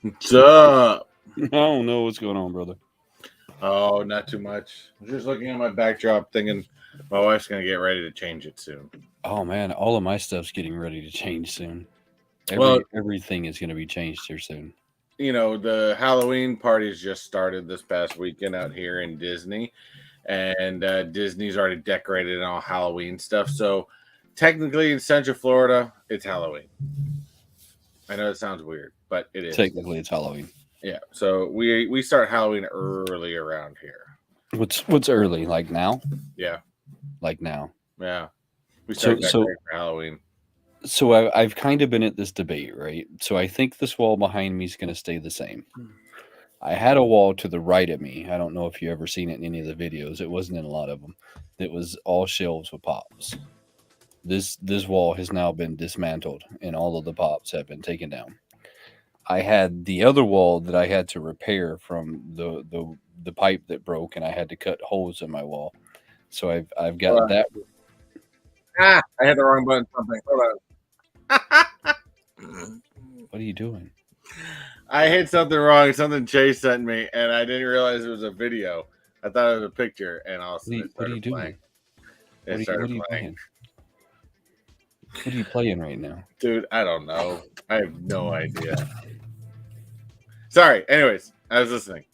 What's up? I don't know what's going on, brother. Oh, not too much. I'm just looking at my backdrop thinking my wife's going to get ready to change it soon. Oh man, all of my stuff's getting ready to change soon. Well, Everything is going to be changed here soon. you know, the Halloween parties just started this past weekend out here in Disney. And Disney's already decorated and all Halloween stuff. So technically in Central Florida, it's Halloween. I know it sounds weird, but it is. Technically, it's Halloween. Yeah. So we start Halloween early around here. What's early? Like now? Yeah. Like now. Yeah. We start decorating for Halloween. So I've kind of been at this debate, right? So I think this wall behind me is going to stay the same. I had a wall to the right of me. I don't know if you ever seen it in any of the videos. It wasn't in a lot of them. It was all shelves with pops. This wall has now been dismantled, and all of the pops have been taken down. I had the other wall that I had to repair from the pipe that broke, and I had to cut holes in my wall. So I've got that. I had the wrong button. Something. Hold on. What are you doing? I hit something wrong. Something Chase sent me, and I didn't realize it was a video. I thought it was a picture, and also what are you doing? It started playing. What are you playing right now? Dude, I don't know. I have no idea. Sorry. Anyways, I was listening.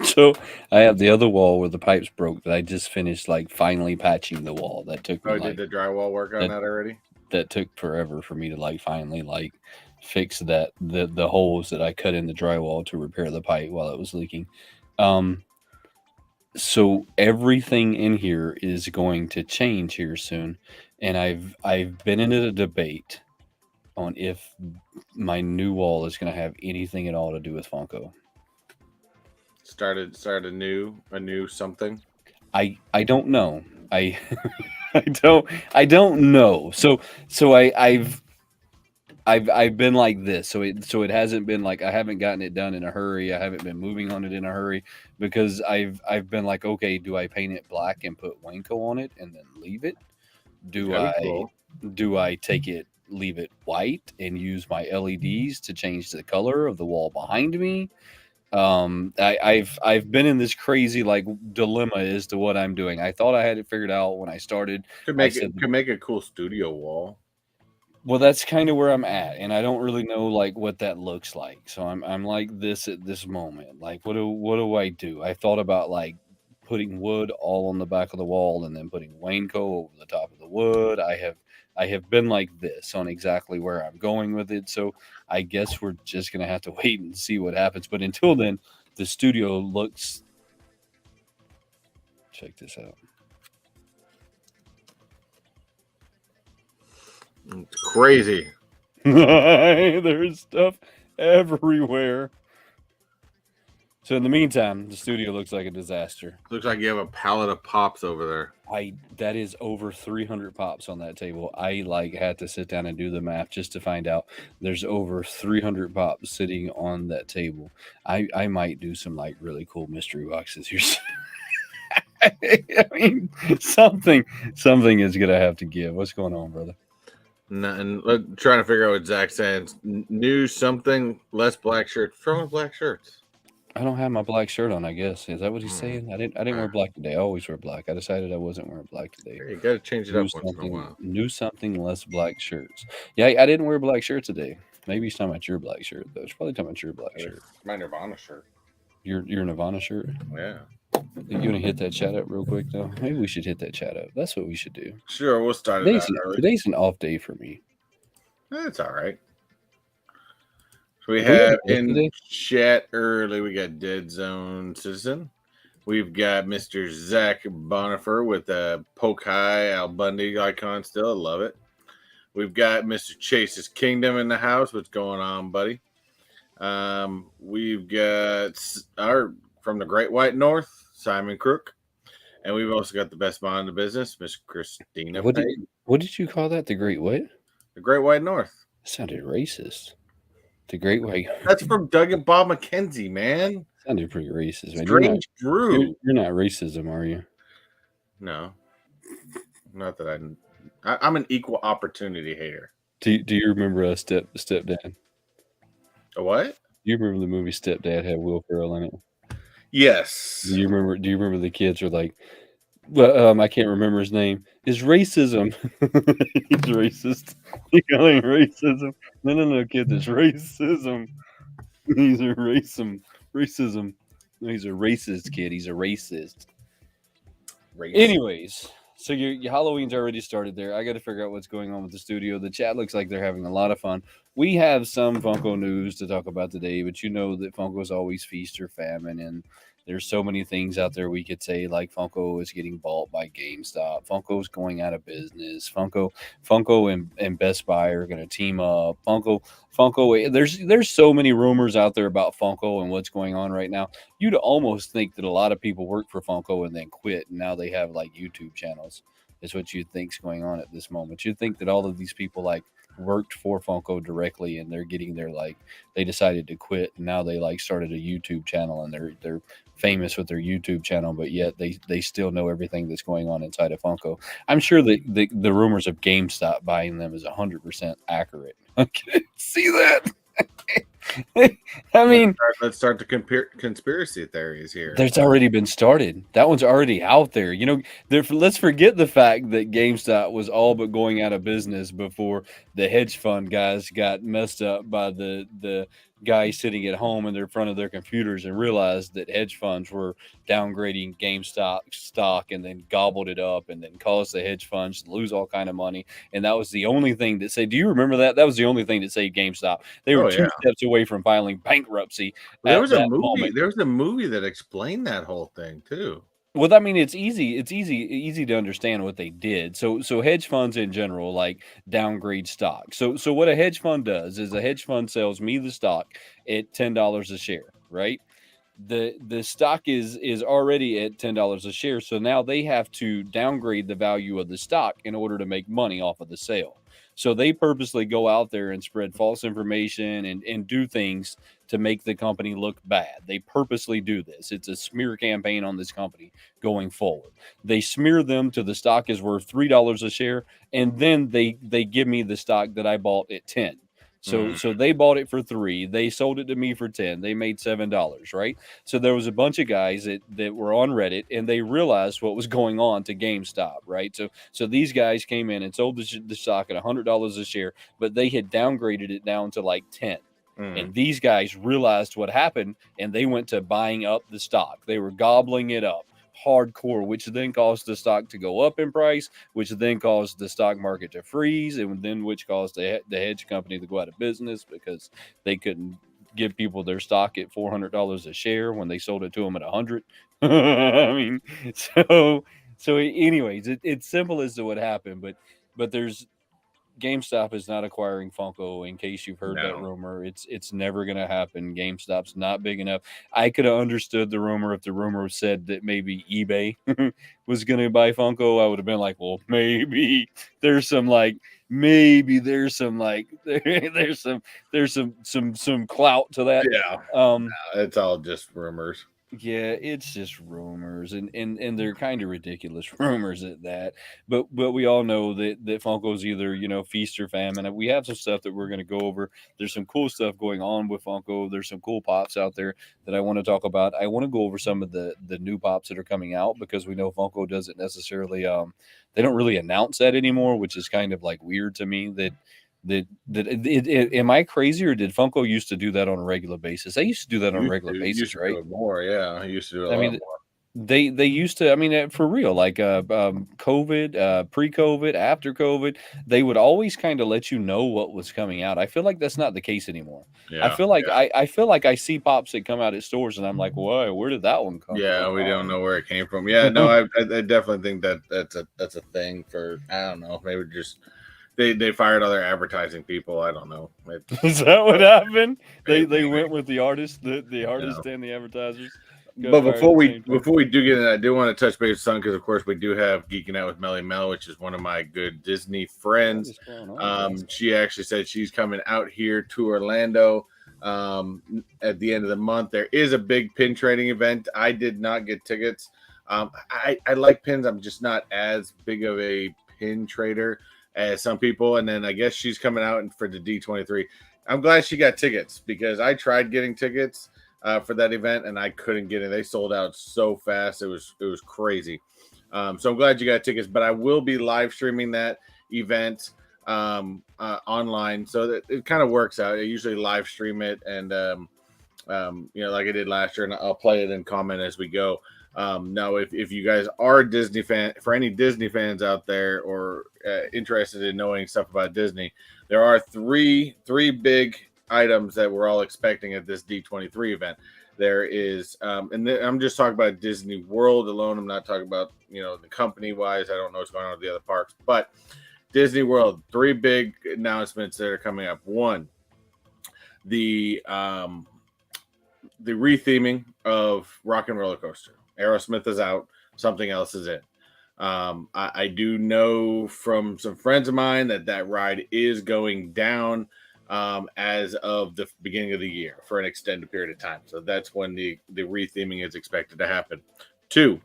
So I have the other wall where the pipes broke that I just finished, like, finally patching the wall. That took me, did the drywall work on that already? That took forever for me to, like, finally, like, fix that the holes that I cut in the drywall to repair the pipe while it was leaking. So everything in here is going to change here soon, and I've been in a debate on if my new wall is going to have anything at all to do with Funko. Start a new something. I don't know. I I don't know. So I've been like this. So it hasn't been like I haven't gotten it done in a hurry. I haven't been moving on it in a hurry because I've been like, okay, do I paint it black and put WayneKo on it and then leave it? Do I take it, leave it white and use my LEDs to change the color of the wall behind me? I've been in this crazy, like, dilemma as to what I'm doing. I thought I had it figured out when I started. Could make a cool studio wall. Well, that's kind of where I'm at, and I don't really know, like, what that looks like. So I'm like this at this moment. Like, what do I do? I thought about, like, putting wood all on the back of the wall and then putting WayneKo over the top of the wood. I have been like this on exactly where I'm going with it. So I guess we're just gonna have to wait and see what happens. But until then, the studio looks. Check this out. It's crazy. There's stuff everywhere. So in the meantime, the studio looks like a disaster. Looks like you have a pallet of pops over there. That is over 300 pops on that table. I had to sit down and do the math just to find out there's over 300 pops sitting on that table. I might do some, like, really cool mystery boxes here. I mean, something is gonna have to give. What's going on, brother? Nothing. Trying to figure out what Zach's saying. New something, less black shirts. Throw in black shirts. I don't have my black shirt on, I guess. Is that what he's saying? I didn't wear black today. I always wear black. I decided I wasn't wearing black today. You got to change it up once in a while. New something, less black shirts. Yeah, I didn't wear black shirt today. Maybe he's talking about your black shirt, though. It's probably talking about your black shirt. My Nirvana shirt. Your Nirvana shirt? Yeah. You want to hit that chat up real quick, though? Maybe we should hit that chat up. That's what we should do. Sure, we'll start it out early. Today's an off day for me. That's all right. So we have in chat early, we got Dead Zone Citizen. We've got Mr. Zach Bonifer with a Poke High Al Bundy icon still. I love it. We've got Mr. Chase's Kingdom in the house. What's going on, buddy? We've got our from the Great White North, Simon Crook. And we've also got the best mom in the business, Miss Christina. What did you call that? The Great what? The Great White North. That sounded racist. The Great White. That's from Doug and Bob McKenzie, man. Sounded pretty racist, man. Strange Drew. You're not racism, are you? No. Not that I'm an equal opportunity hater. Do you remember a stepdad? A what? You remember the movie Stepdad had Will Ferrell in it? Yes. Do you remember the kids are like, well, I can't remember his name. It's racism. He's racist. You call him racism. No, kids, it's racism. He's a racism. No, he's a racist kid. He's a racist. Anyways, so your Halloween's already started there. I got to figure out what's going on with the studio. The chat looks like they're having a lot of fun. We have some Funko news to talk about today, but you know that Funko is always feast or famine, and there's so many things out there we could say, like Funko is getting bought by GameStop. Funko's going out of business. Funko and Best Buy are going to team up. Funko. There's so many rumors out there about Funko and what's going on right now. You'd almost think that a lot of people work for Funko and then quit, and now they have like YouTube channels. Is what you'd think's going on at this moment. You'd think that all of these people like worked for Funko directly, and they're getting their like they decided to quit, and now they like started a YouTube channel, and they're famous with their YouTube channel, but yet they still know everything that's going on inside of Funko. I'm sure that the rumors of GameStop buying them is 100% accurate. Okay, see that? I mean, let's start the conspiracy theories here. there's already been started. That one's already out there. You know, let's forget the fact that GameStop was all but going out of business before the hedge fund guys got messed up by the guys sitting at home in front of their computers and realized that hedge funds were downgrading GameStop stock and then gobbled it up and then caused the hedge funds to lose all kind of money. And that was the only thing that saved. Do you remember that? That was the only thing that saved GameStop. They were two steps away from filing bankruptcy. There was a movie. Moment. There was a movie that explained that whole thing too. Well, I mean, it's easy to understand what they did. So hedge funds in general like downgrade stock. So what a hedge fund does is a hedge fund sells me the stock at $10 a share, right? The stock is already at $10 a share, so now they have to downgrade the value of the stock in order to make money off of the sale. So they purposely go out there and spread false information and do things to make the company look bad. They purposely do this. It's a smear campaign on this company going forward. They smear them to the stock is worth $3 a share, and then they give me the stock that I bought at 10. So they bought it for $3. They sold it to me for 10. They made $7, right? So there was a bunch of guys that were on Reddit, and they realized what was going on to GameStop, right? So these guys came in and sold the stock at $100 a share, but they had downgraded it down to like 10. And these guys realized what happened, and they went to buying up the stock. They were gobbling it up hardcore, which then caused the stock to go up in price, which then caused the stock market to freeze, and then which caused the hedge company to go out of business because they couldn't give people their stock at $400 a share when they sold it to them at 100. I mean, so anyways, it's simple as to what happened, but there's GameStop is not acquiring Funko. In case you've heard that rumor, it's never going to happen. GameStop's not big enough. I could have understood the rumor if the rumor said that maybe eBay was going to buy Funko. I would have been like, well, maybe there's some clout to that. Yeah, it's all just rumors. Yeah, it's just rumors, and they're kind of ridiculous rumors at that. But we all know that Funko's either feast or famine. We have some stuff that we're going to go over. There's some cool stuff going on with Funko. There's some cool pops out there that I want to talk about. I want to go over some of the new pops that are coming out because we know Funko doesn't necessarily they don't really announce that anymore, which is kind of like weird to me am I crazy, or did Funko used to do that on a regular basis? They used to do that on a regular basis, right? More, yeah. I used to do it a lot more. They used to, I mean, for real, like COVID, pre-COVID, after COVID, they would always kind of let you know what was coming out. I feel like that's not the case anymore. Yeah, I feel like I feel like I see pops that come out at stores, and I'm like, whoa, where did that one come from? Yeah, we don't know where it came from. Yeah, no, I definitely think that's a thing for, I don't know, maybe just they fired other advertising people. I don't know. Is that what happened? They went with the artists, the artists and the advertisers. But before we do get in, I do want to touch base with Son because, of course, we do have Geeking Out with Melly Mel, which is one of my good Disney friends. She actually said she's coming out here to Orlando at the end of the month. There is a big pin trading event. I did not get tickets. I like pins. I'm just not as big of a pin trader as some people. And then I guess she's coming out for the D23. I'm glad she got tickets because I tried getting tickets for that event and I couldn't get it. They sold out so fast. It was crazy. So I'm glad you got tickets, but I will be live streaming that event online, so that it kind of works out. I usually live stream it and like I did last year, and I'll play it and comment as we go. Now, if you guys are Disney fan, for any Disney fans out there or interested in knowing stuff about Disney, there are three big items that we're all expecting at this D23 event. There is, I'm just talking about Disney World alone. I'm not talking about the company wise. I don't know what's going on with the other parks, but Disney World, three big announcements that are coming up. One, the retheming of Rock and Roller Coaster. Aerosmith is out. Something else is in. I do know from some friends of mine that ride is going down as of the beginning of the year for an extended period of time. So that's when the retheming is expected to happen. Two,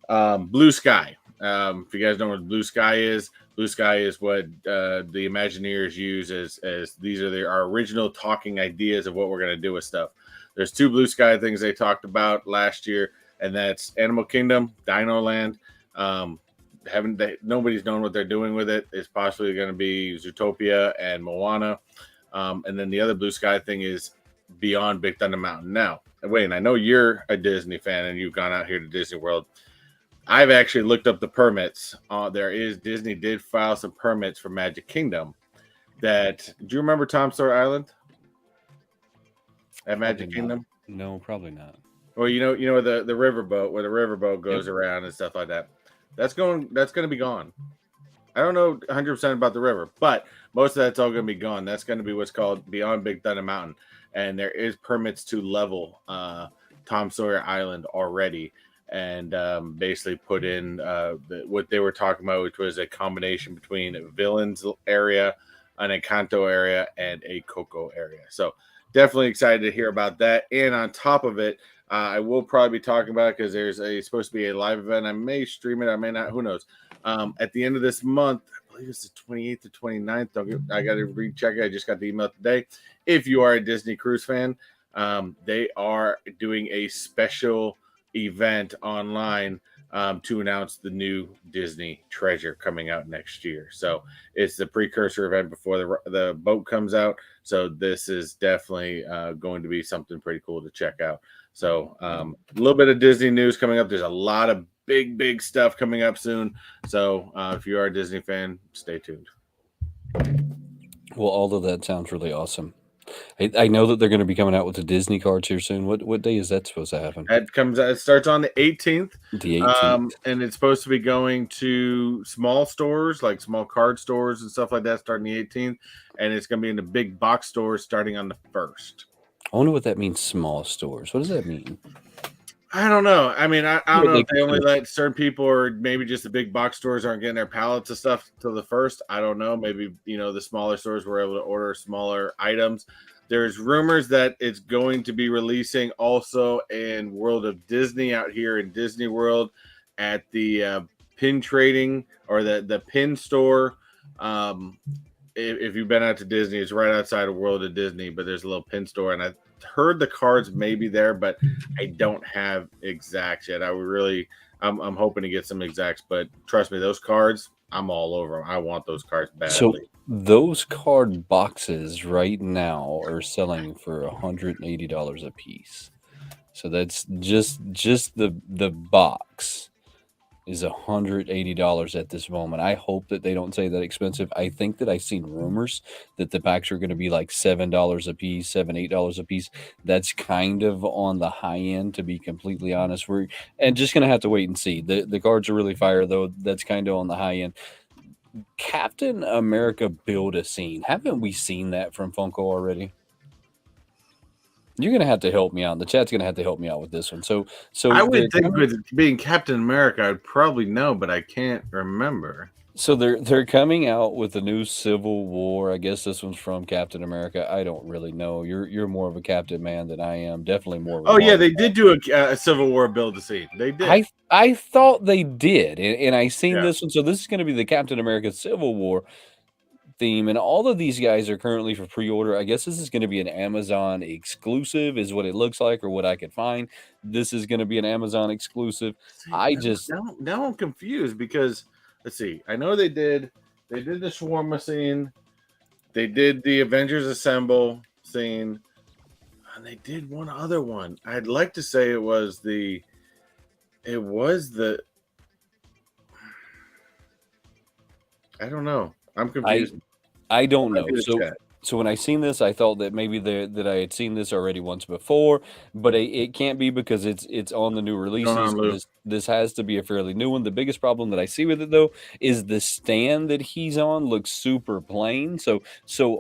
Blue Sky. If you guys know what Blue Sky is what the Imagineers use as these are our original talking ideas of what we're going to do with stuff. There's two Blue Sky things they talked about last year, and that's Animal Kingdom, Dino Land. Nobody's known what they're doing with it. It's possibly going to be Zootopia and Moana. And then the other Blue Sky thing is Beyond Big Thunder Mountain. Now, Wayne, I know you're a Disney fan and you've gone out here to Disney World. I've actually looked up the permits. Disney did file some permits for Magic Kingdom. Do you remember Tom Sawyer Island at Magic Kingdom? No, probably not. Well, the riverboat where the riverboat goes around and stuff like that. That's going to be gone. I don't know 100% about the river, but most of that's all going to be gone. That's going to be what's called Beyond Big Thunder Mountain, and there is permits to level Tom Sawyer Island already, and basically put in what they were talking about, which was a combination between a Villains area, an Encanto area, and a Coco area. So definitely excited to hear about that. And on top of it, I will probably be talking about it because there's supposed to be a live event. I may stream it. I may not. Who knows? At the end of this month, I believe it's the 28th to 29th. I got to recheck it. I just got the email today. If you are a Disney Cruise fan, they are doing a special event online to announce the new Disney Treasure coming out next year. So it's the precursor event before the boat comes out. So this is definitely going to be something pretty cool to check out. So a little bit of Disney news coming up. There's a lot of big stuff coming up soon. So if you are a Disney fan, stay tuned. Well, all of that sounds really awesome. I know that they're going to be coming out with the Disney cards here soon. What day is that supposed to happen? It starts on the 18th. The 18th. And it's supposed to be going to small stores, like small card stores and stuff like that, starting the 18th. And it's going to be in the big box stores starting on the 1st. I wonder what that means, small stores. What does that mean? I don't know. I mean, I don't know if they only let certain people, or maybe just the big box stores aren't getting their pallets of stuff till the 1st. I don't know. Maybe, the smaller stores were able to order smaller items. There's rumors that it's going to be releasing also in World of Disney out here in Disney World at the pin trading or the pin store. If you've been out to Disney, it's right outside of World of Disney, but there's a little pin store, and I heard the cards may be there, but I don't have exacts yet. I'm hoping to get some exacts, but trust me, those cards, I'm all over them. I want those cards badly. So those card boxes right now are selling for $180 a piece. So that's just the box is $180 at this moment. I hope that they don't say that expensive. I think that I've seen rumors that the packs are going to be like $7 a piece, $8 a piece. That's kind of on the high end, to be completely honest. We're just going to have to wait and see. The cards are really fire, though. That's kind of on the high end. Captain America Build-A-Scene. Haven't we seen that from Funko already? You're going to have to help me out. The chat's going to have to help me out with this one. So I would think with being Captain America, I'd probably know, but I can't remember. So they're coming out with the new Civil War. I guess this one's from Captain America. I don't really know. You're more of a Captain man than I am. Definitely more. Oh yeah, they did do a Civil War Build-A-Scene. They did. I thought they did, and I seen this one. So this is going to be the Captain America Civil War. theme, and all of these guys are currently for pre-order. I guess this is going to be an Amazon exclusive, is what it looks like, or what I could find. This is going to be an Amazon exclusive. See, I just, now I'm confused because let's see. I know they did the shawarma scene, they did the Avengers Assemble scene, and they did one other one. I'd like to say it was the I don't know. I'm confused. I don't Might know. be the chat. So when I seen this, I thought that maybe that I had seen this already once before, but it can't be because it's on the new Going releases. on, Lou. This has to be a fairly new one. The biggest problem that I see with it though is the stand that he's on looks super plain. So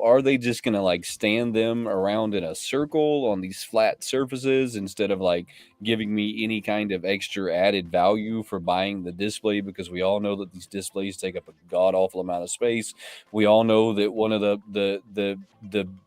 are they just gonna like stand them around in a circle on these flat surfaces instead of like giving me any kind of extra added value for buying the display? Because we all know that these displays take up a god awful amount of space. We all know that one of the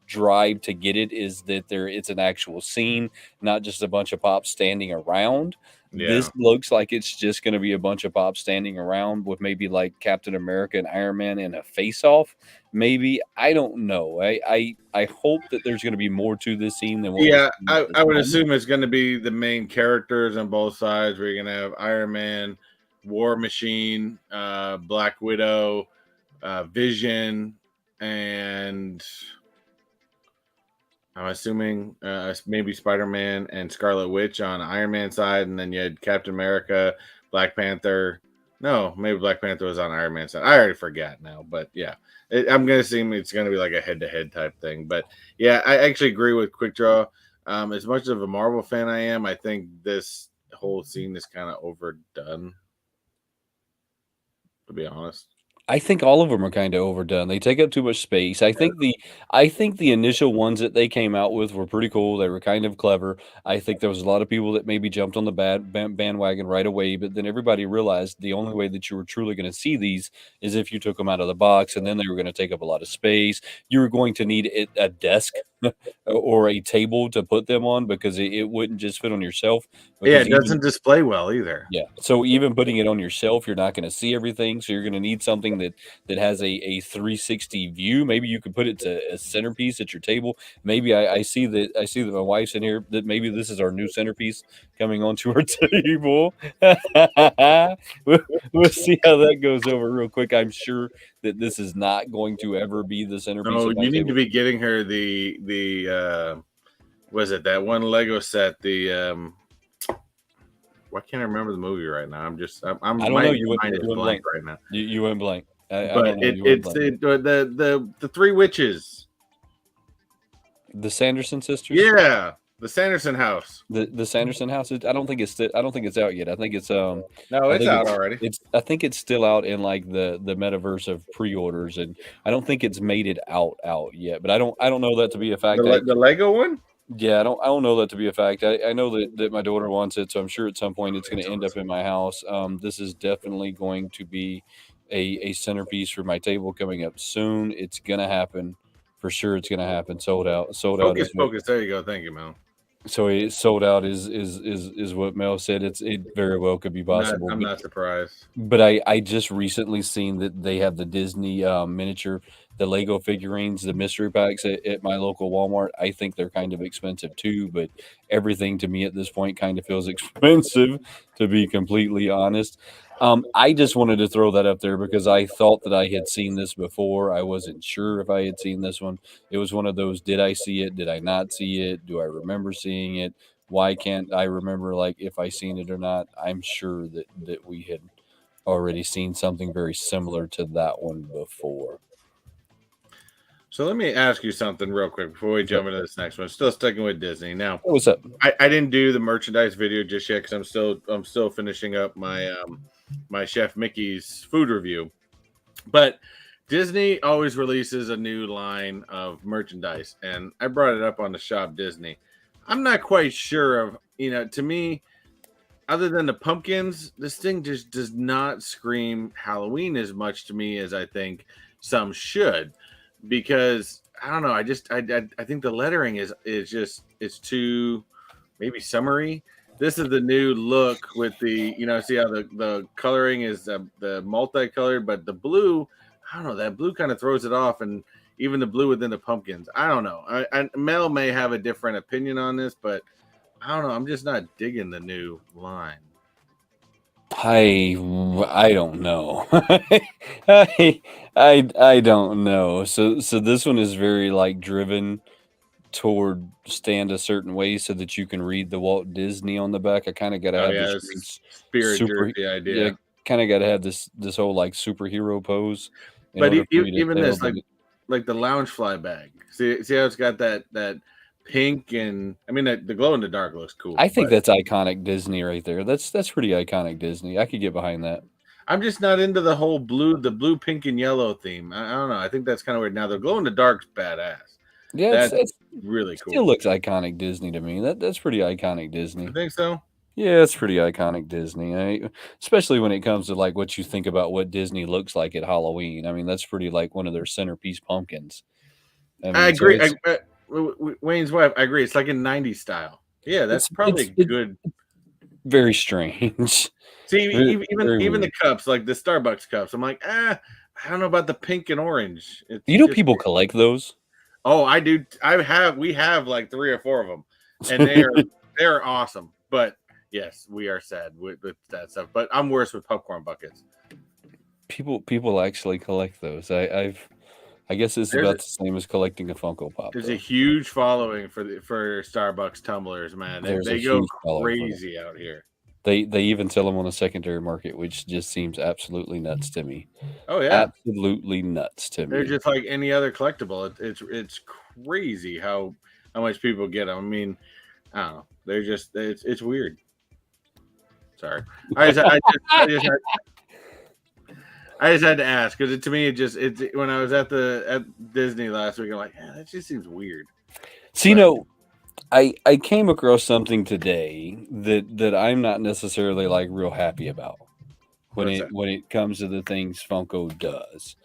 drive to get it is that it's an actual scene, not just a bunch of pops standing around. This Yeah. looks like it's just going to be a bunch of pops standing around with maybe like Captain America and Iron Man in a face off. Maybe, I don't know. I hope that there's going to be more to this scene than what we're Yeah, seeing at this I would moment. assume it's going to be the main characters on both sides. Where you're going to have Iron Man, War Machine, Black Widow, Vision, and I'm assuming maybe Spider-Man and Scarlet Witch on Iron Man side, and then you had Captain America, Black Panther. No, maybe Black Panther was on Iron Man side. I already forgot now, but yeah, I'm gonna assume it's gonna be like a head-to-head type thing. But yeah, I actually agree with Quick Draw. As much of a Marvel fan I am, I think this whole scene is kind of overdone. To be honest. I think all of them are kinda overdone. They take up too much space. I think the initial ones that they came out with were pretty cool. They were kind of clever. I think there was a lot of people that maybe jumped on the bandwagon right away, but then everybody realized the only way that you were truly gonna see these is if you took them out of the box, and then they were gonna take up a lot of space. You were going to need a desk or a table to put them on because it wouldn't just fit on your shelf, Yeah, because it even doesn't display well either. yeah. So even putting it on your shelf, you're not going to see everything. So you're going to need something that has a 360 view. Maybe you could put it to a centerpiece at your table. Maybe I see that my wife's in here. That maybe this is our new centerpiece coming onto our table. We'll see how that goes over real quick. I'm sure that this is not going to ever be the centerpiece No, of my you need to table. be getting her the was it that one Lego set? Why can't I remember the movie right now? I'm I don't my know. mind is You went blank blank. right now. You went blank. I But don't know. You went blank. the three witches. The Sanderson sisters. Yeah, the Sanderson house. The Sanderson house. I don't think it's out yet. I think it's No, I it's think out already. I think it's still out in like the metaverse of pre-orders, and I don't think it's made it out yet. But I don't know that to be a fact. The Lego one. Yeah, I don't know that to be a fact. I know that my daughter wants it, so I'm sure at some point it's going to end up in my house. This is definitely going to be a centerpiece for my table coming up soon. It's gonna happen for sure. It's gonna happen. Sold out. Sold out is what. Focus. There you go. Thank you, Mel. So it's sold out is what Mel said. It very well could be possible. I'm not surprised. But I just recently seen that they have the Disney miniature, the Lego figurines, the mystery packs at my local Walmart. I think they're kind of expensive too, but everything to me at this point kind of feels expensive, to be completely honest. I just wanted to throw that up there because I thought that I had seen this before. I wasn't sure if I had seen this one. It was one of those, did I see it? Did I not see it? Do I remember seeing it? Why can't I remember like if I seen it or not? I'm sure that we had already seen something very similar to that one before. So let me ask you something real quick before we jump into this next one. Still sticking with Disney now. What's up? I didn't do the merchandise video just yet because I'm still finishing up my my Chef Mickey's food review. But Disney always releases a new line of merchandise, and I brought it up on the Shop Disney. I'm not quite sure of, to me, other than the pumpkins, this thing just does not scream Halloween as much to me as I think some should, because I don't know. I think the lettering is just it's too maybe summery. This is the new look with the see how the coloring is the multicolored, but the blue. I don't know. That blue kind of throws it off, and even the blue within the pumpkins. I don't know. Mel may have a different opinion on this, but I don't know. I'm just not digging the new line. I don't know. I don't know. So this one is very like driven toward stand a certain way so that you can read the Walt Disney on the back. I kind of got to have this spirit super jersey idea. Yeah, kind of got to have this whole like superhero pose in But order for me to even tell. this, like the lounge fly bag. See how it's got that pink, and I mean the glow in the dark looks cool. I think that's iconic Disney right there. That's pretty iconic Disney. I could get behind that. I'm just not into the whole the blue, pink, and yellow theme. I don't know. I think that's kind of weird. Now the glow in the dark's badass. Yeah, it's really cool. Still looks iconic Disney to me. That's pretty iconic Disney. I think so. Yeah, it's pretty iconic Disney. Especially when it comes to like what you think about what Disney looks like at Halloween. I mean, that's pretty like one of their centerpiece pumpkins. I agree. Wayne's wife. I agree. It's like in '90s style. Yeah, that's probably good. Very strange. See, even the cups, like the Starbucks cups, I'm like, I don't know about the pink and orange. People collect those? Oh, I do. We have like 3 or 4 of them, and they're awesome. But yes, we are sad with that stuff. But I'm worse with popcorn buckets. People actually collect those. I guess it's about the same as collecting a Funko Pop. There's a huge following for Starbucks tumblers, man. They go crazy out here. They even sell them on the secondary market, which just seems absolutely nuts to me. Oh yeah, absolutely nuts to me. They're just like any other collectible. It's crazy how much people get them. I mean, I don't know. They're just it's weird. Sorry, I just had to ask because to me it's when I was at Disney last week, I'm like, yeah, that just seems weird. See, I came across something today that I'm not necessarily like real happy about when it comes to the things Funko does.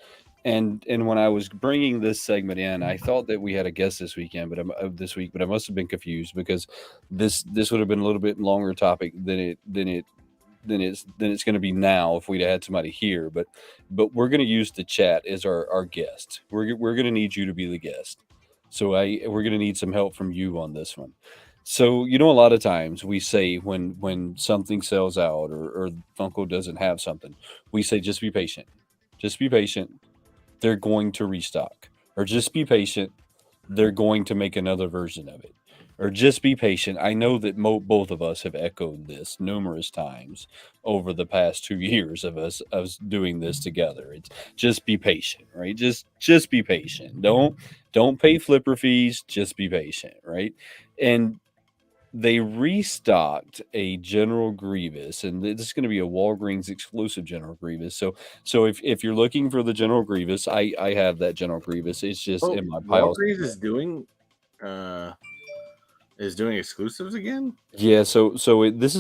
And when I was bringing this segment in, I thought that we had a guest this week, but I must have been confused because this would have been a little bit longer topic than it's going to be now if we'd had somebody here. But we're going to use the chat as our guest. We're going to need you to be the guest. So we're going to need some help from you on this one. So, a lot of times we say when something sells out or Funko doesn't have something, we say, just be patient. Just be patient. They're going to restock. Or just be patient. They're going to make another version of it. Or just be patient. I know that both of us have echoed this numerous times over the past 2 years of us doing this together. It's just be patient, right? Just be patient. Don't pay flipper fees. Just be patient, right? And they restocked a General Grievous, and this is going to be a Walgreens exclusive General Grievous. So if you're looking for the General Grievous, I have that General Grievous. It's just in my pile. Walgreens is doing exclusives again? Yeah, so this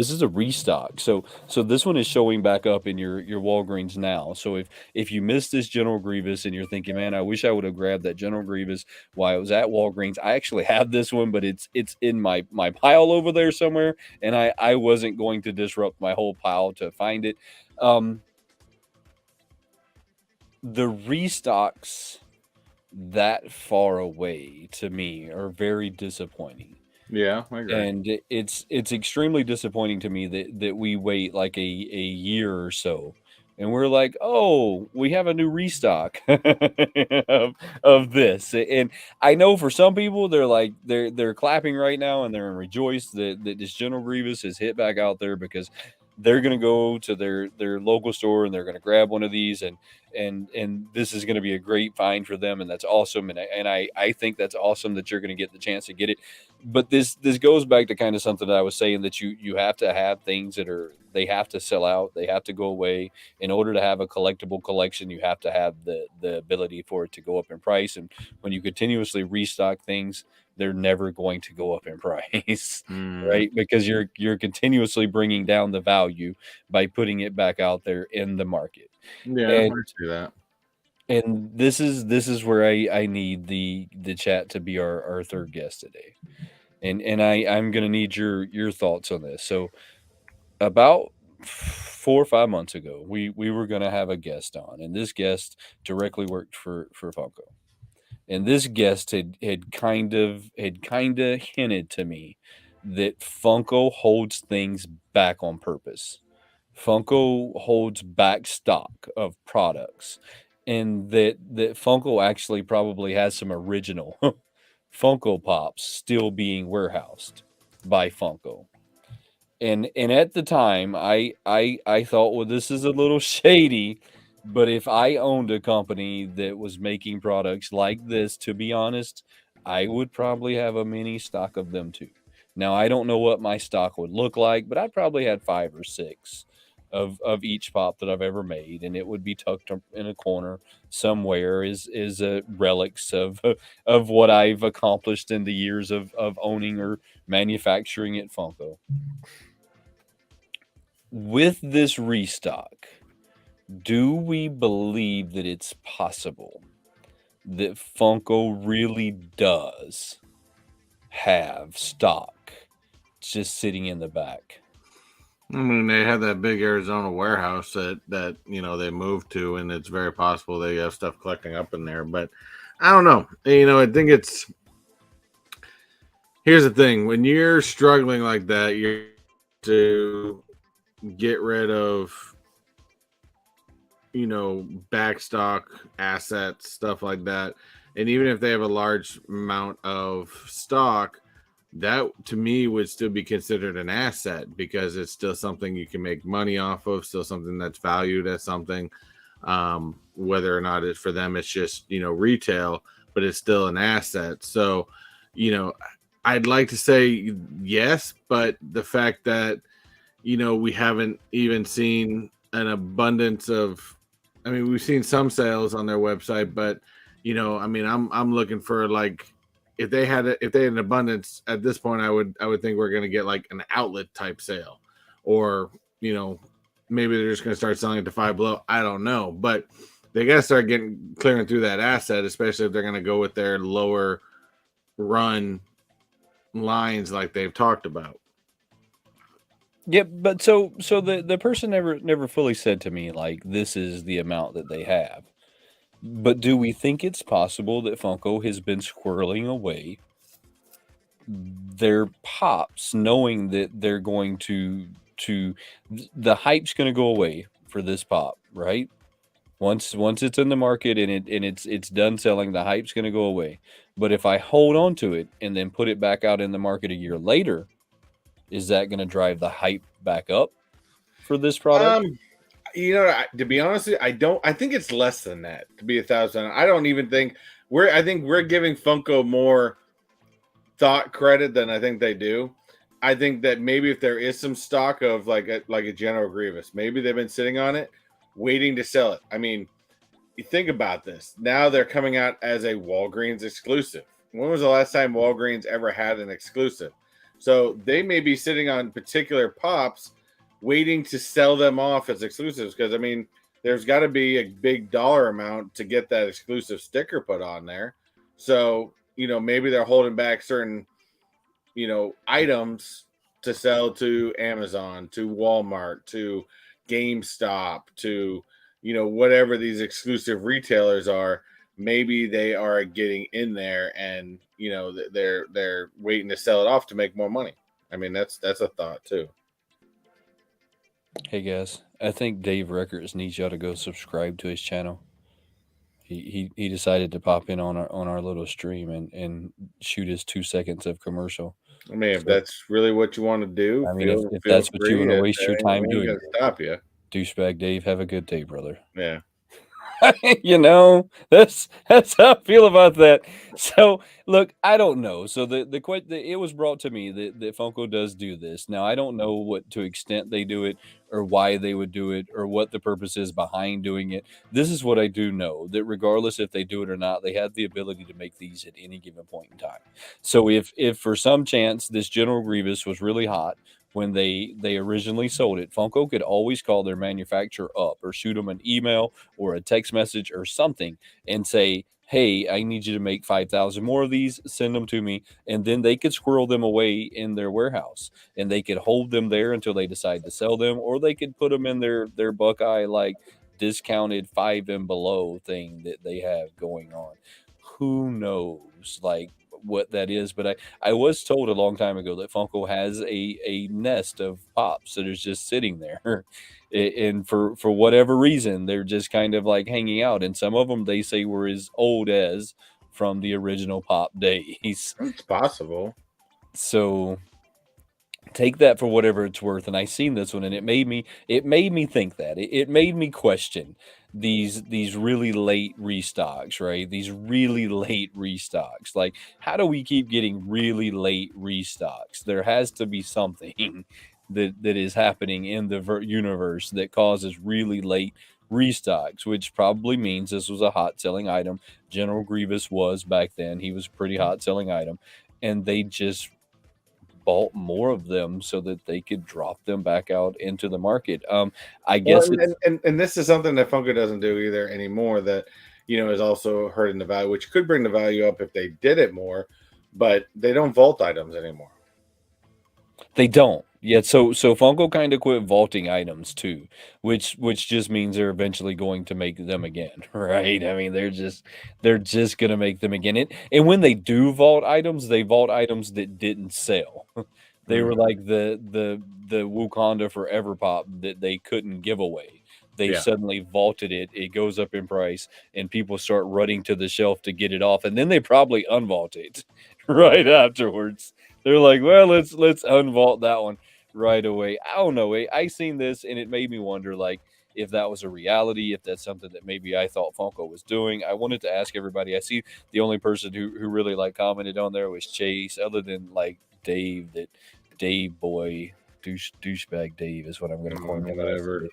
is a restock. So this one is showing back up in your Walgreens now. So if you missed this General Grievous and you're thinking, man, I wish I would have grabbed that General Grievous while I was at Walgreens. I actually have this one, but it's in my pile over there somewhere, and I wasn't going to disrupt my whole pile to find it. The restocks that far away to me are very disappointing. Yeah, I agree. And it's extremely disappointing to me that we wait like a year or so and we're like, oh, we have a new restock of this. And I know for some people they're clapping right now and they're rejoiced that this General Grievous is hit back out there because they're going to go to their local store and they're going to grab one of these and this is going to be a great find for them, and that's awesome. And I think that's awesome that you're going to get the chance to get it. But this goes back to kind of something that I was saying, that you have to have things they have to sell out, they have to go away. In order to have a collectible collection, you have to have the ability for it to go up in price. And when you continuously restock things, they're never going to go up in price, right? Because you're continuously bringing down the value by putting it back out there in the market. Yeah, I see that. And this is where I need the chat to be our third guest today, and I'm gonna need your thoughts on this. So about 4 or 5 months ago, we were going to have a guest on, and this guest directly worked for Funko. And this guest had kind of hinted to me that Funko holds things back on purpose. Funko holds back stock of products, and that Funko actually probably has some original Funko Pops still being warehoused by Funko. And at the time, I thought, well, this is a little shady. But if I owned a company that was making products like this, to be honest, I would probably have a mini stock of them too. Now, I don't know what my stock would look like, but I probably had 5 or 6 of each pop that I've ever made, and it would be tucked in a corner somewhere as relics of what I've accomplished in the years of owning or manufacturing at Funko. With this restock, do we believe that it's possible that Funko really does have stock just sitting in the back? I mean, they have that big Arizona warehouse that they moved to, and it's very possible they have stuff collecting up in there. But I don't know. I think it's. Here's the thing: when you're struggling like that, you're to get rid of backstock assets, stuff like that. And even if they have a large amount of stock, that to me would still be considered an asset because it's still something you can make money off of, still something that's valued as something. Whether or not it's for them, it's just retail, but it's still an asset. So, I'd like to say yes, but the fact that we haven't even seen an abundance of. I mean, we've seen some sales on their website, but I'm looking for like if they had an abundance at this point, I would think we're going to get like an outlet type sale, or maybe they're just going to start selling it to Five Below. I don't know, but they got to start clearing through that asset, especially if they're going to go with their lower run lines like they've talked about. Yeah, but so the person never fully said to me like this is the amount that they have. But do we think it's possible that Funko has been squirreling away their pops, knowing that they're going to the hype's going to go away for this pop, right? Once it's in the market and it's done selling, the hype's going to go away. But if I hold on to it and then put it back out in the market a year later, is that going to drive the hype back up for this product? To be honest, I think it's less than that. To be 1,000, I don't even think I think we're giving Funko more thought credit than I think they do. I think that maybe if there is some stock of like a General Grievous, maybe they've been sitting on it, waiting to sell it. I mean, you think about this. Now they're coming out as a Walgreens exclusive. When was the last time Walgreens ever had an exclusive? So they may be sitting on particular pops, waiting to sell them off as exclusives. Because I mean, there's got to be a big dollar amount to get that exclusive sticker put on there. So maybe they're holding back certain items to sell to Amazon, to Walmart, to GameStop, to whatever these exclusive retailers are. Maybe they are getting in there and they're waiting to sell it off to make more money. I mean, that's a thought too. Hey guys, I think Dave Records needs y'all to go subscribe to his channel. He decided to pop in on our little stream and shoot his 2 seconds of commercial. I mean, if that's really what you want to do, I mean, if that's what you want to waste your time doing, gonna stop you. Douchebag Dave, have a good day, brother. Yeah. That's how I feel about that. So look, I don't know. So it was brought to me that Funko does do this. Now I don't know what to extent they do it or why they would do it or what the purpose is behind doing it. This is what I do know, that regardless if they do it or not, they have the ability to make these at any given point in time. So if for some chance this General Grievous was really hot when they originally sold it, Funko could always call their manufacturer up or shoot them an email or a text message or something and say, hey, I need you to make 5,000 more of these, send them to me. And then they could squirrel them away in their warehouse, and they could hold them there until they decide to sell them, or they could put them in their Buckeye, like, discounted 5 and below thing that they have going on. Who knows, like, what that is? But I was told a long time ago that Funko has a nest of pops that is just sitting there. And for whatever reason, they're just kind of like hanging out. And some of them, they say, were as old as from the original pop days. It's possible. So take that for whatever it's worth. And I seen this one, and it made me think that it made me question these really late restocks, right? These really late restocks. Like, how do we keep getting really late restocks? There has to be something that is happening in the universe that causes really late restocks, which probably means this was a hot selling item. General Grievous was back then. He was a pretty hot selling item, and they just bought more of them so that they could drop them back out into the market. I guess and this is something that Funko doesn't do either anymore, that, you know, is also hurting the value, which could bring the value up if they did it more, but they don't vault items anymore. They don't. Yeah, so Funko kind of quit vaulting items too, which just means they're eventually going to make them again, right? I mean, they're just gonna make them again. And when they do vault items, they vault items that didn't sell. They were like the Wakanda Forever Pop that they couldn't give away. They suddenly vaulted it. It goes up in price, and people start running to the shelf to get it off, and then they probably unvault it right afterwards. They're like, well, let's unvault that one right away. I don't know. I seen this, and it made me wonder, like, if that was a reality, if that's something that maybe I thought Funko was doing. I wanted to ask everybody. I see the only person who really like commented on there was Chase, other than like Dave. That Dave boy, douchebag Dave is what I'm going to coin him as today.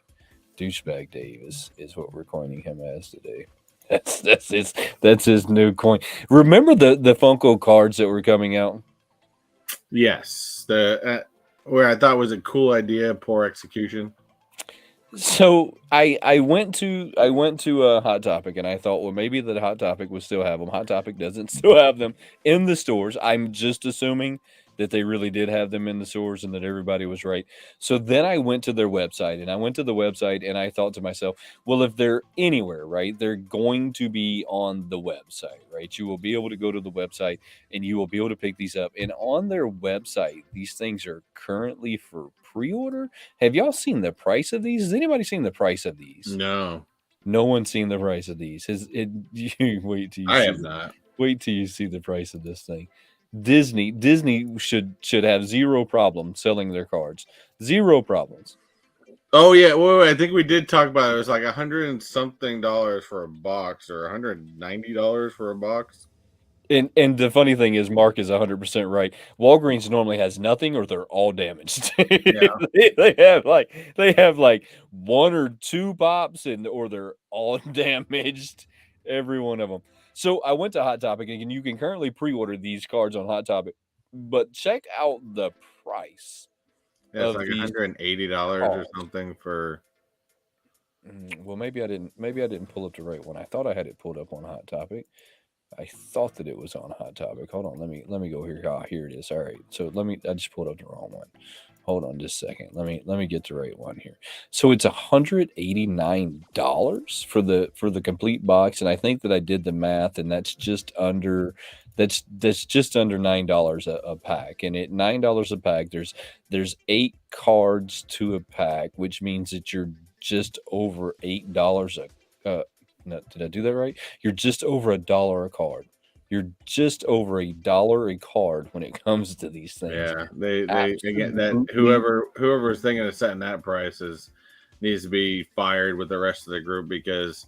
Douchebag Dave is what we're coining him as today. That's his new coin. Remember the Funko cards that were coming out? Yes, the where I thought was a cool idea, poor execution. So I went to Hot Topic, and I thought, well, maybe that Hot Topic would still have them. Hot Topic doesn't still have them in the stores. I'm just assuming that they really did have them in the stores and that everybody was right. So then I went to their website, and I thought to myself, well, if they're anywhere, right, they're going to be on the website, right? You will be able to go to the website and you will be able to pick these up. And on their website, these things are currently for pre-order. Have y'all seen the price of these? Has anybody seen the price of these? No one's seen the price of these. Wait till you I see have not. Wait till you see the price of this thing. Disney should have zero problem selling their cards. Zero problems. Oh yeah, wait, I think we did talk about it. It was like $100 and something for a box, or $190 for a box. And the funny thing is, Mark is 100% right. Walgreens normally has nothing, or they're all damaged. Yeah. they have like one or two pops, or they're all damaged. Every one of them. So I went to Hot Topic, and you can currently pre-order these cards on Hot Topic, but check out the price. Yeah, it's like $180 or something for. Well, maybe I didn't pull up the right one. I thought I had it pulled up on Hot Topic. I thought that it was on Hot Topic. Hold on, let me go here. Ah, here it is. All right. So I just pulled up the wrong one. Hold on just a second. Let me get the right one here. So it's $189 for the complete box, and I think that I did the math, and that's just under $9 a pack. And at $9 a pack, there's 8 cards to a pack, which means that you're just over $8 no, did I do that right? You're just over $1 a card. You're just over $1 a card when it comes to these things. Yeah, they get that. Whoever is thinking of setting that price needs to be fired with the rest of the group, because,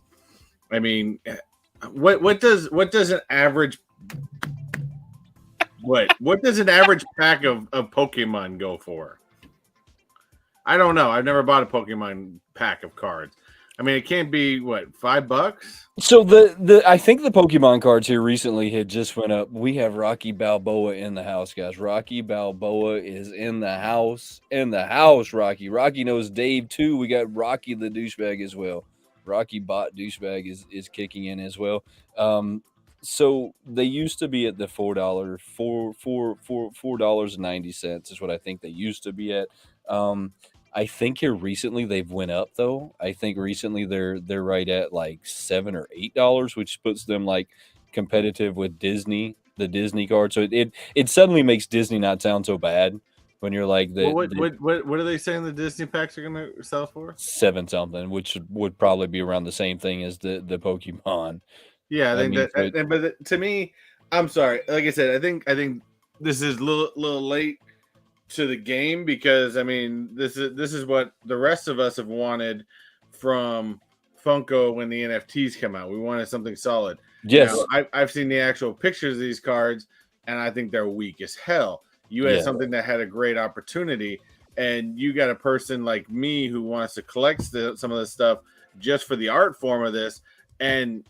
I mean, what does an average what does an average pack of Pokemon go for? I don't know. I've never bought a Pokemon pack of cards. I mean, it can't be what, $5? So I think the Pokemon cards here recently had just went up. We have Rocky Balboa in the house, guys. Rocky Balboa is in the house. Rocky knows Dave too. We got Rocky the douchebag as well. Rocky Bot douchebag is kicking in as well. So they used to be at the $4.90 is what I think they used to be at. I think here recently they've went up though. I think recently they're right at like $7 or $8, which puts them like competitive with Disney, the Disney card. So it suddenly makes Disney not sound so bad when you're like Well, the what are they saying the Disney packs are going to sell for? 7 something, which would probably be around the same thing as the Pokemon. Yeah, I I think mean, so that. But to me, I'm sorry. Like I said, I think this is a little late to the game because I mean this is what the rest of us have wanted from Funko when the NFTs come out. We wanted something solid. Now yes, I've seen the actual pictures of these cards, and I think they're weak as hell. You had yeah. something that had a great opportunity, and you got a person like me who wants to collect some of this stuff just for the art form of this, and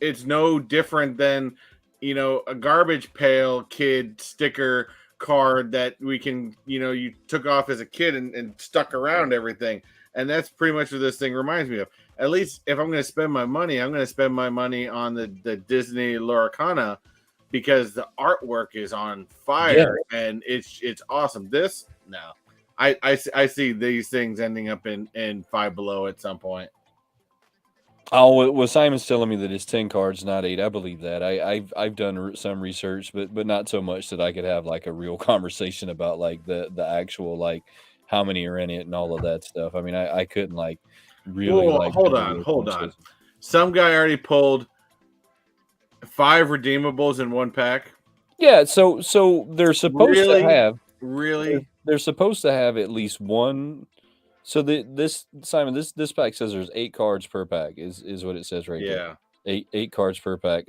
it's no different than a garbage pail kid sticker card that we can you took off as a kid and stuck around everything, and that's pretty much what this thing reminds me of. At least if I'm going to spend my money, I'm going to spend my money on the Disney Loracana because the artwork is on Yeah. fire and it's awesome. This no, I see these things ending up in Five Below at some point. Oh, well, Simon's telling me that it's 10 cards, not 8. I believe that. I've done some research, but not so much that I could have like a real conversation about like the actual like how many are in it and all of that stuff. I mean, I couldn't like really Well, like hold have a on, real hold on. conversation. Some guy already pulled 5 redeemables in one pack. Yeah, so they're supposed to Really, have really. they're supposed to have at least one. So this Simon, this pack says there's 8 cards per pack is what it says right there. Yeah. 8 cards per pack.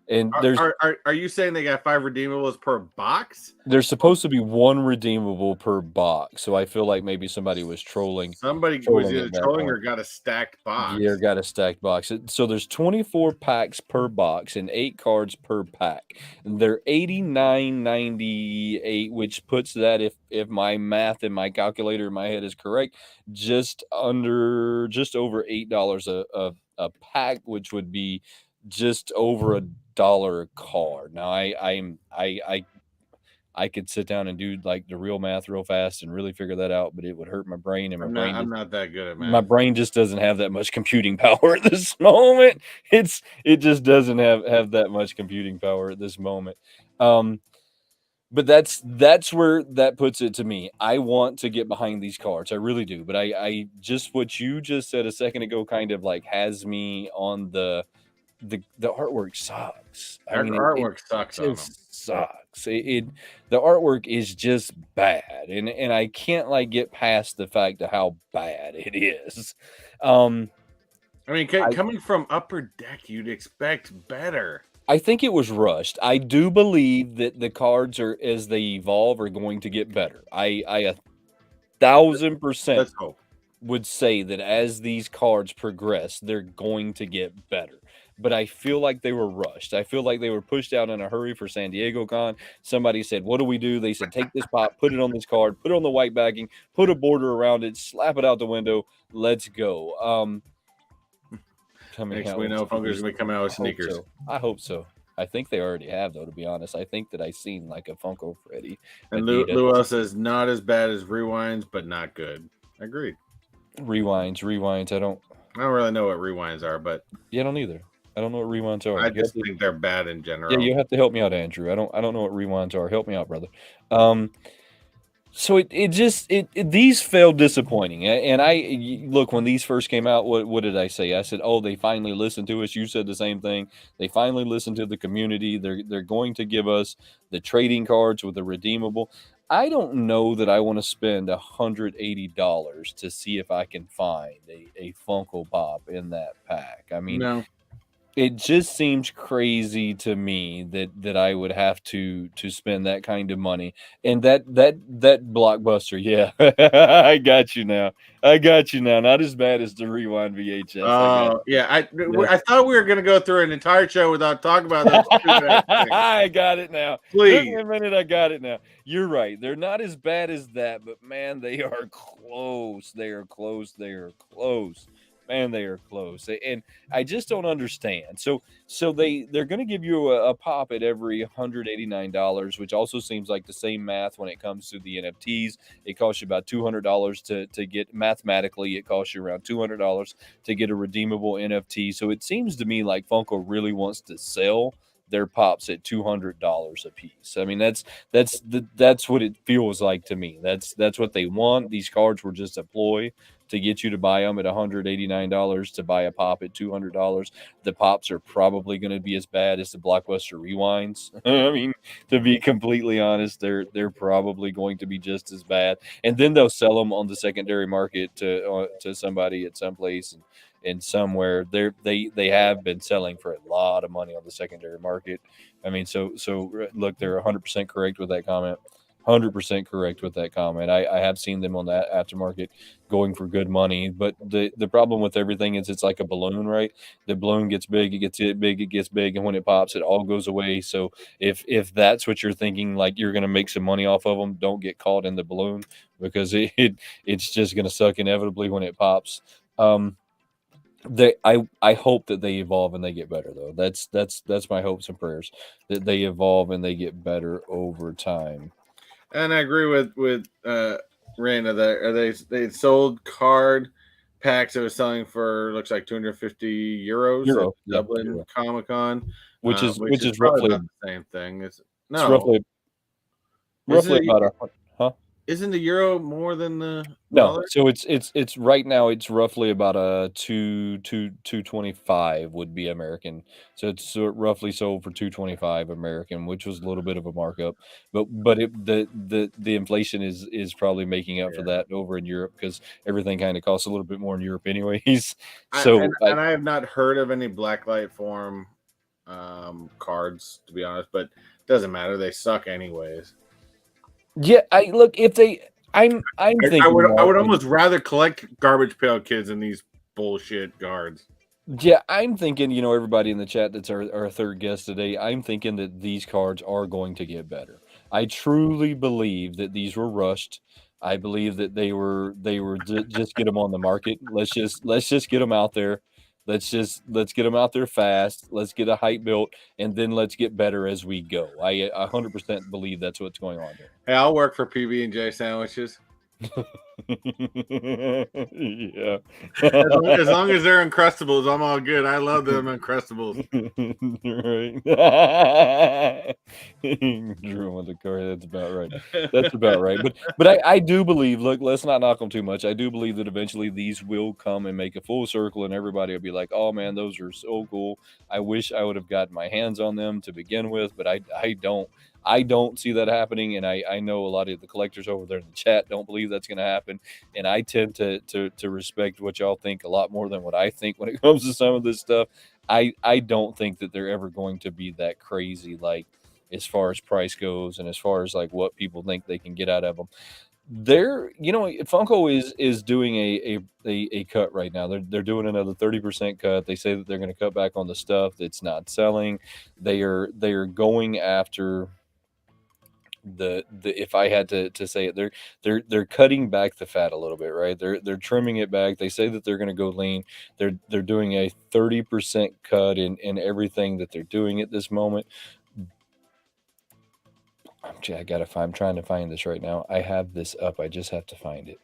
And Are you saying they got 5 redeemables per box? there's supposed to be 1 redeemable per box. So I feel like maybe somebody was trolling Somebody was trolling either at that trolling or point. got a stacked Yeah, box. got a stacked box. So there's 24 packs per box and 8 cards per pack. And they're $89.98, which puts that if my math and my calculator in my head is correct, just over $8 a pack, which would be just over $1 a card. Now I could sit down and do like the real math real fast and really figure that out, but it would hurt my brain, and I'm not that good at my math. brain just doesn't have that much computing power at this moment. It just doesn't have that much computing power at this moment. But that's where that puts it to me. I want to get behind these cards. I really do. But I just what you just said a second ago kind of like has me on the artwork sucks. I mean, it Artwork sucks on them. just sucks. The artwork is just bad, and I can't like get past the fact of how bad it is. Um, I mean, I coming from Upper Deck, you'd expect better. I think it was rushed. I do believe that the cards are as they evolve are going to get better. I 1,000% Let's hope. would say that as these cards progress, they're going to get better. But I feel like they were rushed. I feel like they were pushed out in a hurry for San Diego Con. Somebody said, "What do we do?" They said, "Take this pop, put it on this card, put it on the white backing, put a border around it, slap it out the window. Let's go." Coming Next out we with know Funko's sneakers. gonna be coming out with I hope sneakers. so. I hope so. I think they already have, though. To be honest, I think that I seen like a Funko Freddy And Adidas Lou says not as bad as Rewinds, but not good. Agreed. rewinds. I don't really know what Rewinds are, but Yeah, I don't either. I don't know what rewinds are. I just think they're bad in general. Yeah, you have to help me out, Andrew. I don't know what rewinds are. Help me out, brother. So these failed disappointing. And look, when these first came out, what did I say? I said, "Oh, they finally listened to us." You said the same thing. They finally listened to the community. They're going to give us the trading cards with the redeemable. I don't know that I want to spend $180 to see if I can find a Funko Pop in that pack. I mean, No. it just seems crazy to me that I would have to spend that kind of money. And that Blockbuster, yeah. I got you now. Not as bad as the Rewind VHS. Oh, yeah. Yeah. I thought we were going to go through an entire show without talking about that stupid thing. I got it now. Please. Took me a minute. I got it now. You're right. They're not as bad as that, but man, they are close. They are close. Man, they are close, and I just don't understand. So they're going to give you a pop at every $189, which also seems like the same math when it comes to the NFTs. It costs you about $200 to get, mathematically. It costs you around $200 to get a redeemable NFT. So it seems to me like Funko really wants to sell their pops at $200 a piece. I mean, that's what it feels like to me. That's what they want. These cards were just a ploy to get you to buy them at $189 to buy a pop at $200. The pops are probably going to be as bad as the Blockbuster Rewinds. I mean, to be completely honest, they're probably going to be just as bad. And then they'll sell them on the secondary market to somebody at some place and somewhere. They have been selling for a lot of money on the secondary market. I mean, so look, they're 100% correct with that comment. 100% correct with that comment. I have seen them on that aftermarket going for good money, but the problem with everything is it's like a balloon, right? The balloon gets big, it gets big, it gets big, and when it pops, it all goes away. So if that's what you're thinking, like you're going to make some money off of them, don't get caught in the balloon, because it's just going to suck inevitably when it pops. I hope that they evolve and they get better, though. That's my hopes and prayers, that they evolve and they get better over time. And I agree with Randa that they sold card packs that was selling for, looks like 250 euros at Dublin Comic Con, which is probably roughly not the same thing. It's roughly about huh? Isn't the euro more than the dollar? No, so it's right now it's roughly about a 225 would be American. So it's roughly sold for 225 American, which was a little bit of a markup. But the inflation is probably making up for that over in Europe, because everything kind of costs a little bit more in Europe anyways. So and I have not heard of any blacklight form cards, to be honest, but it doesn't matter. They suck anyways. Yeah, I'm thinking I would almost rather collect Garbage Pail Kids than these bullshit guards. Yeah, I'm thinking, everybody in the chat that's our third guest today, I'm thinking that these cards are going to get better. I truly believe that these were rushed. I believe that they were just get them on the market. Let's just get them out there. Let's get them out there fast. Let's get a hype built, and then let's get better as we go. I 100% believe that's what's going on here. Hey, I'll work for PB&J sandwiches. Yeah. As long as they're Uncrustables, I'm all good. I love them Uncrustables. Right. Drew with the car. That's about right. That's about right. But I do believe, look, let's not knock them too much. I do believe that eventually these will come and make a full circle, and everybody will be like, oh man, those are so cool. I wish I would have gotten my hands on them to begin with, but I don't see that happening, and I know a lot of the collectors over there in the chat don't believe that's going to happen, and I tend to respect what y'all think a lot more than what I think when it comes to some of this stuff. I don't think that they're ever going to be that crazy, like as far as price goes and as far as like what people think they can get out of them. Funko is doing a cut right now. They're doing another 30% cut. They say that they're going to cut back on the stuff that's not selling. They are going after the if I had to say it, they're cutting back the fat a little bit, right? They're trimming it back. They say that they're going to go lean. They're doing a 30% cut in everything that they're doing at this moment. I'm trying to find this right now. I have this up. I just have to find it.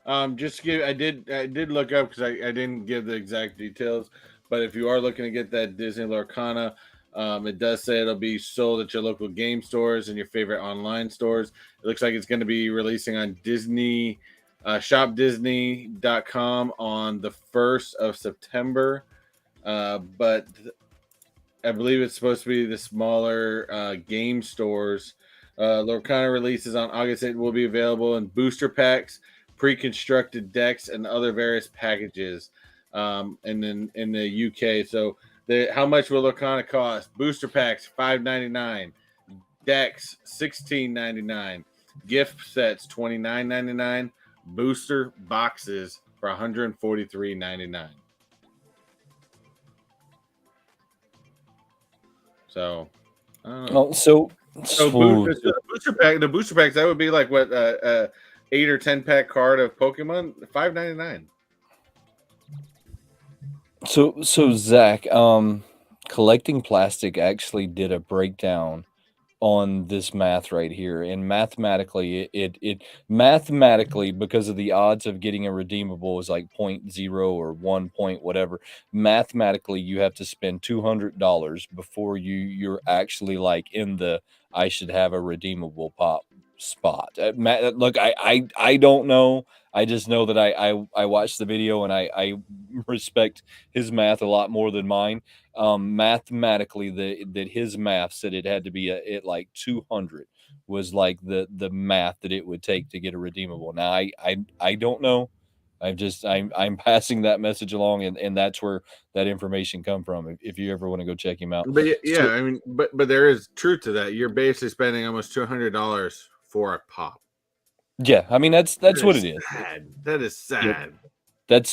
I did look up, because I didn't give the exact details, but if you are looking to get that Disney Lorcana, it does say it'll be sold at your local game stores and your favorite online stores. It looks like it's going to be releasing on Disney, shopdisney.com on the 1st of September. But I believe it's supposed to be the smaller game stores. Lorcana releases on August 8th will be available in booster packs, pre-constructed decks, and other various packages. And then in the UK, so how much will Lorcana cost? Booster packs $5.99, decks $16.99, gift sets $29.99, booster boxes for $143.99. So, the booster packs, that would be like what 8 or 10 pack card of Pokemon, $5.99. So Zach, collecting plastic actually did a breakdown on this math right here, and mathematically mathematically, because of the odds of getting a redeemable is like 0.0 or 1 point whatever, mathematically you have to spend $200 before you're actually like in the I should have a redeemable pop spot. Look, I don't know. I just know that I watched the video, and I respect his math a lot more than mine. Mathematically, that his math said it had to be at like 200 was like the math that it would take to get a redeemable. Now I don't know. I'm passing that message along, and that's where that information come from. If you ever want to go check him out. But yeah, So I mean, but there is truth to that. You're basically spending almost $200 for a pop. yeah, I mean that's That what is it is. sad. That is Yep. sad.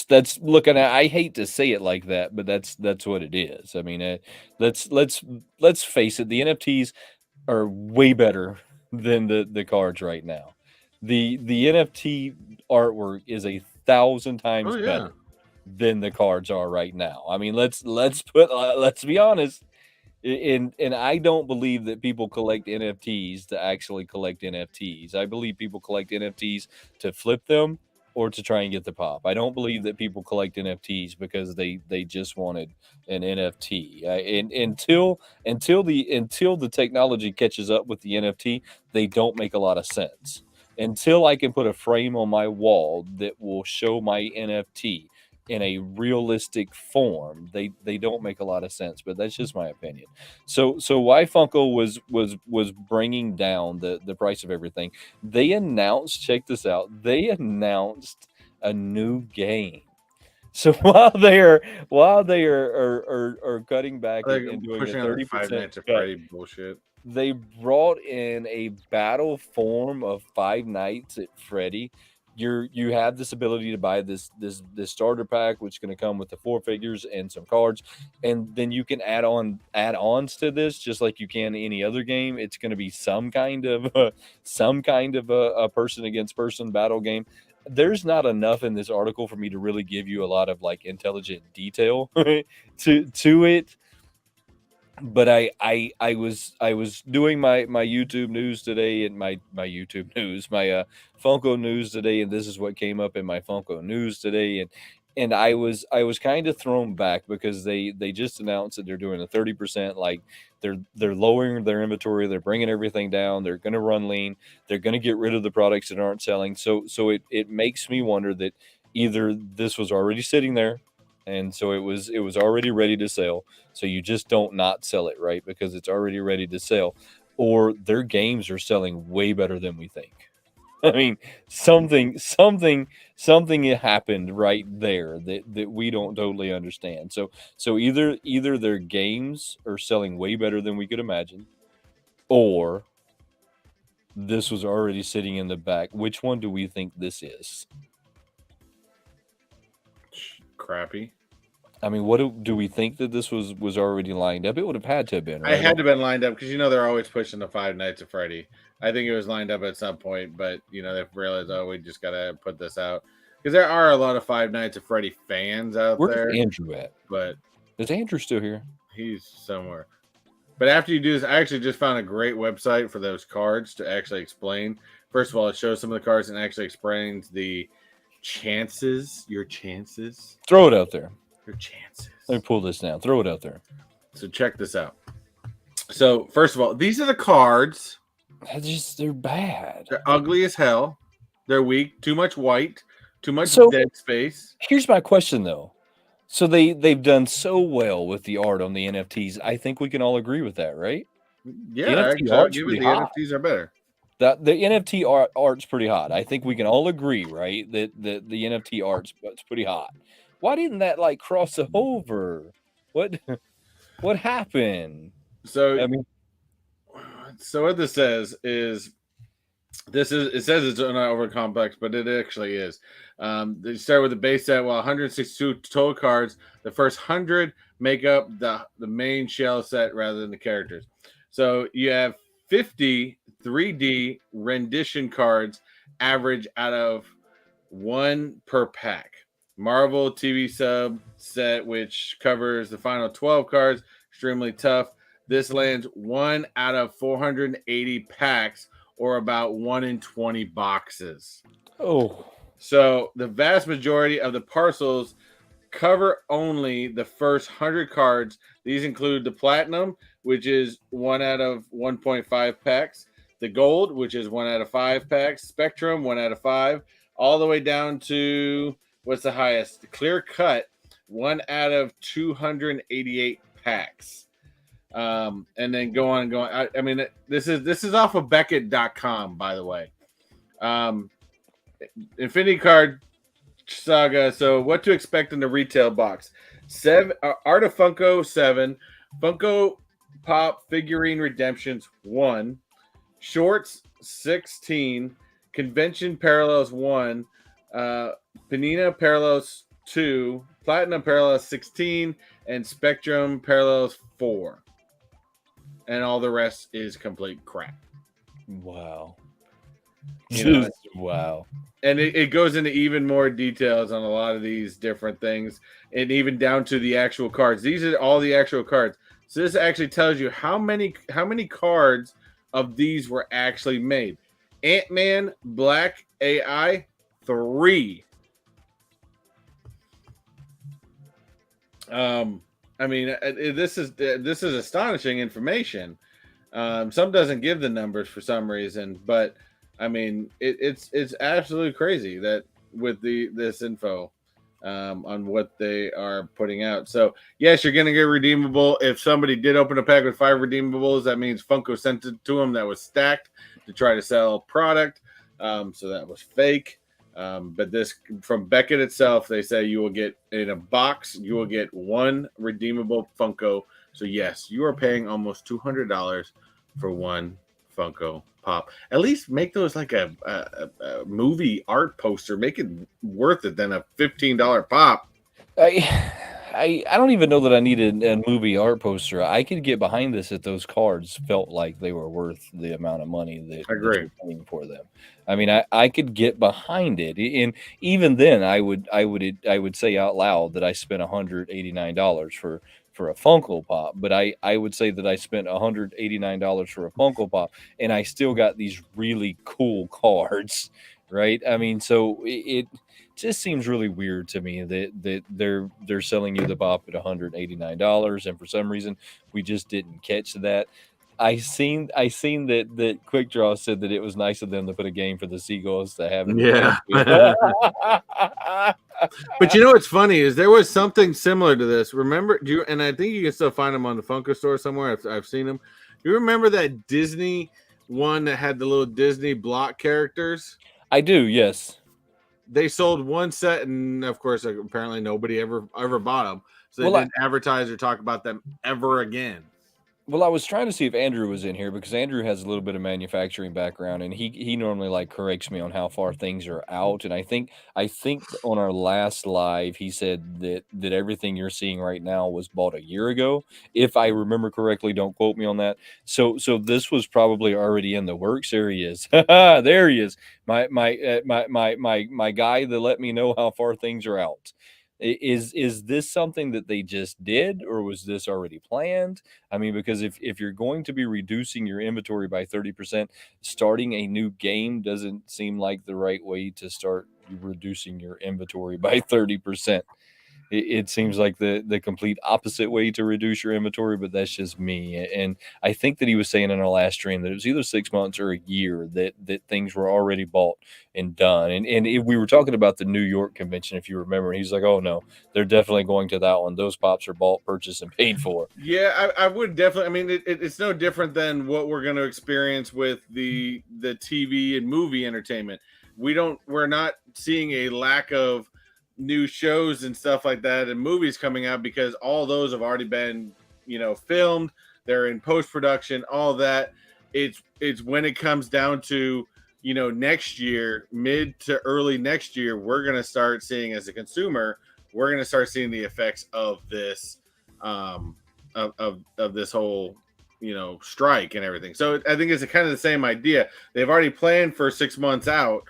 That's looking at. I hate to say it like that, but that's what it is. I mean, let's face it. The NFTs are way better than the cards right now. The NFT artwork is 1,000 Oh times yeah. better than the cards are right now. I mean, let's be honest. And I don't believe that people collect NFTs to actually collect NFTs. I believe people collect NFTs to flip them or to try and get the pop. I don't believe that people collect NFTs because they just wanted an NFT. And until the technology catches up with the NFT, they don't make a lot of sense. Until I can put a frame on my wall that will show my NFT in a realistic form, they don't make a lot of sense. But that's just my opinion. So why Funko was bringing down the price of everything? They announced, check this out, they announced a new game. So while they are cutting back Like and doing a pushing on that Five 30% Nights at cut, Freddy bullshit. they brought in a battle form of Five Nights at Freddy. You have this ability to buy this starter pack, which is going to come with the 4 figures and some cards, and then you can add-ons to this, just like you can any other game. It's going to be some kind of a person against person battle game. There's not enough in this article for me to really give you a lot of like intelligent detail to it, but I was doing my YouTube news today, and my YouTube news, my Funko news today, and this is what came up in my Funko news today, and I was kind of thrown back because they just announced that they're doing a 30%, like they're lowering their inventory, they're bringing everything down, they're going to run lean, they're going to get rid of the products that aren't selling. So it makes me wonder that either this was already sitting there, and so it was already ready to sell, so you just don't not sell it, right? Because it's already ready to sell. Or their games are selling way better than we think. I mean, something happened right there that we don't totally understand. So either their games are selling way better than we could imagine, or this was already sitting in the back. Which one do we think this is? Crappy. I mean, what do we think that this was already lined up? It would have had to have been, I right? had to been lined up because they're always pushing the Five Nights at Freddy. I think it was lined up at some point, but they realized, oh, we just gotta put this out because there are a lot of Five Nights at Freddy fans out Where's there, Andrew at? but Is Andrew still here? he's somewhere. But after you do this, I actually just found a great website for those cards to actually explain. First of all, it shows some of the cards and actually explains the your chances, Throw it out there. your chances. Let me pull this down. Throw it out there. So check this out. So first of all, these are the cards. They're bad. They're ugly as hell. They're weak. Too much white. Too much dead space. Here's my question though. So they've done so well with the art on the NFTs. I think we can all agree with that, right? Yeah, NFT art's give it. pretty The hot. NFTs are better. The NFT art's pretty hot. I think we can all agree, right? That the NFT art's pretty hot. Why didn't that like cross over? What happened? So I mean, so what this says is it says it's not over complex, but it actually is. They start with the base set, 162 total cards. The first 100 make up the main shell set rather than the characters. So you have 50 3D rendition cards, average out of one per pack. Marvel TV sub set, which covers the final 12 cards. Extremely tough. This lands 1 out of 480 packs, or about 1 in 20 boxes. Oh. So the vast majority of the parcels cover only the first 100 cards. These include the platinum, which is 1 out of 1.5 packs, the gold, which is 1 out of 5 packs, spectrum, 1 out of 5, all the way down to what's the highest? The clear cut, 1 out of 288 packs. And then go on and go on. I mean, this is off of Beckett.com, by the way. Infinity Card Saga. So, what to expect in the retail box? Art of Funko 7, Funko Pop Figurine Redemptions 1, Shorts 16, Convention Parallels 1, Panini Parallels 2, Platinum Parallels 16, and Spectrum Parallels 4. And all the rest is complete crap. Wow. Wow. And it goes into even more details on a lot of these different things, and even down to the actual cards. These are all the actual cards. So this actually tells you how many cards of these were actually made. Ant-Man Black AI 3. I mean, this is astonishing information. Some doesn't give the numbers for some reason, but I mean, it's absolutely crazy that with this info on what they are putting out. So yes, you're going to get redeemable. If somebody did open a pack with 5 redeemables, that means Funko sent it to them that was stacked to try to sell product. So that was fake. But this from Beckett itself, they say you will get in a box, you will get 1 redeemable Funko. So yes, you are paying almost $200 for 1 Funko Pop. At least make those like a movie art poster. Make it worth it than a $15 pop. I don't even know that I needed a movie art poster. I could get behind this if those cards felt like they were worth the amount of money that you're paying for them. I mean, I could get behind it, and even then, I would say out loud that I spent $189 for a Funko Pop, but I would say that I spent $189 for a Funko Pop, and I still got these really cool cards, right? I mean, so it just seems really weird to me that they're selling you the pop at $189, and for some reason we just didn't catch that. I seen that Quick Draw said that it was nice of them to put a game for the Seagulls to have. Yeah. But you know what's funny is there was something similar to this. Remember, and I think you can still find them on the Funko store somewhere. I've seen them. You remember that Disney one that had the little Disney block characters? I do, yes. They sold one set, and of course, apparently nobody ever bought them. So they didn't advertise or talk about them ever again. Well, I was trying to see if Andrew was in here because Andrew has a little bit of manufacturing background, and he normally like corrects me on how far things are out. And I think on our last live he said that everything you're seeing right now was bought a year ago, if I remember correctly. Don't quote me on that. So this was probably already in the works. There he is. There he is. My guy that let me know how far things are out. Is this something that they just did, or was this already planned? I mean, because if you're going to be reducing your inventory by 30%, starting a new game doesn't seem like the right way to start reducing your inventory by 30%. It seems like the complete opposite way to reduce your inventory, but that's just me. And I think that he was saying in our last stream that it was either 6 months or a year that things were already bought and done. And we were talking about the New York convention, if you remember. And he's like, "Oh no, they're definitely going to that one. Those pops are bought, purchased, and paid for." Yeah, I would definitely. I mean, it's no different than what we're going to experience with the TV and movie entertainment. We're not seeing a lack of new shows and stuff like that and movies coming out because all those have already been, filmed. They're in post-production, all that. It's when it comes down to, next year, mid to early next year, we're going to start seeing, as a consumer, we're going to start seeing the effects of this, of this whole, strike and everything. So I think it's kind of the same idea. They've already planned for 6 months out.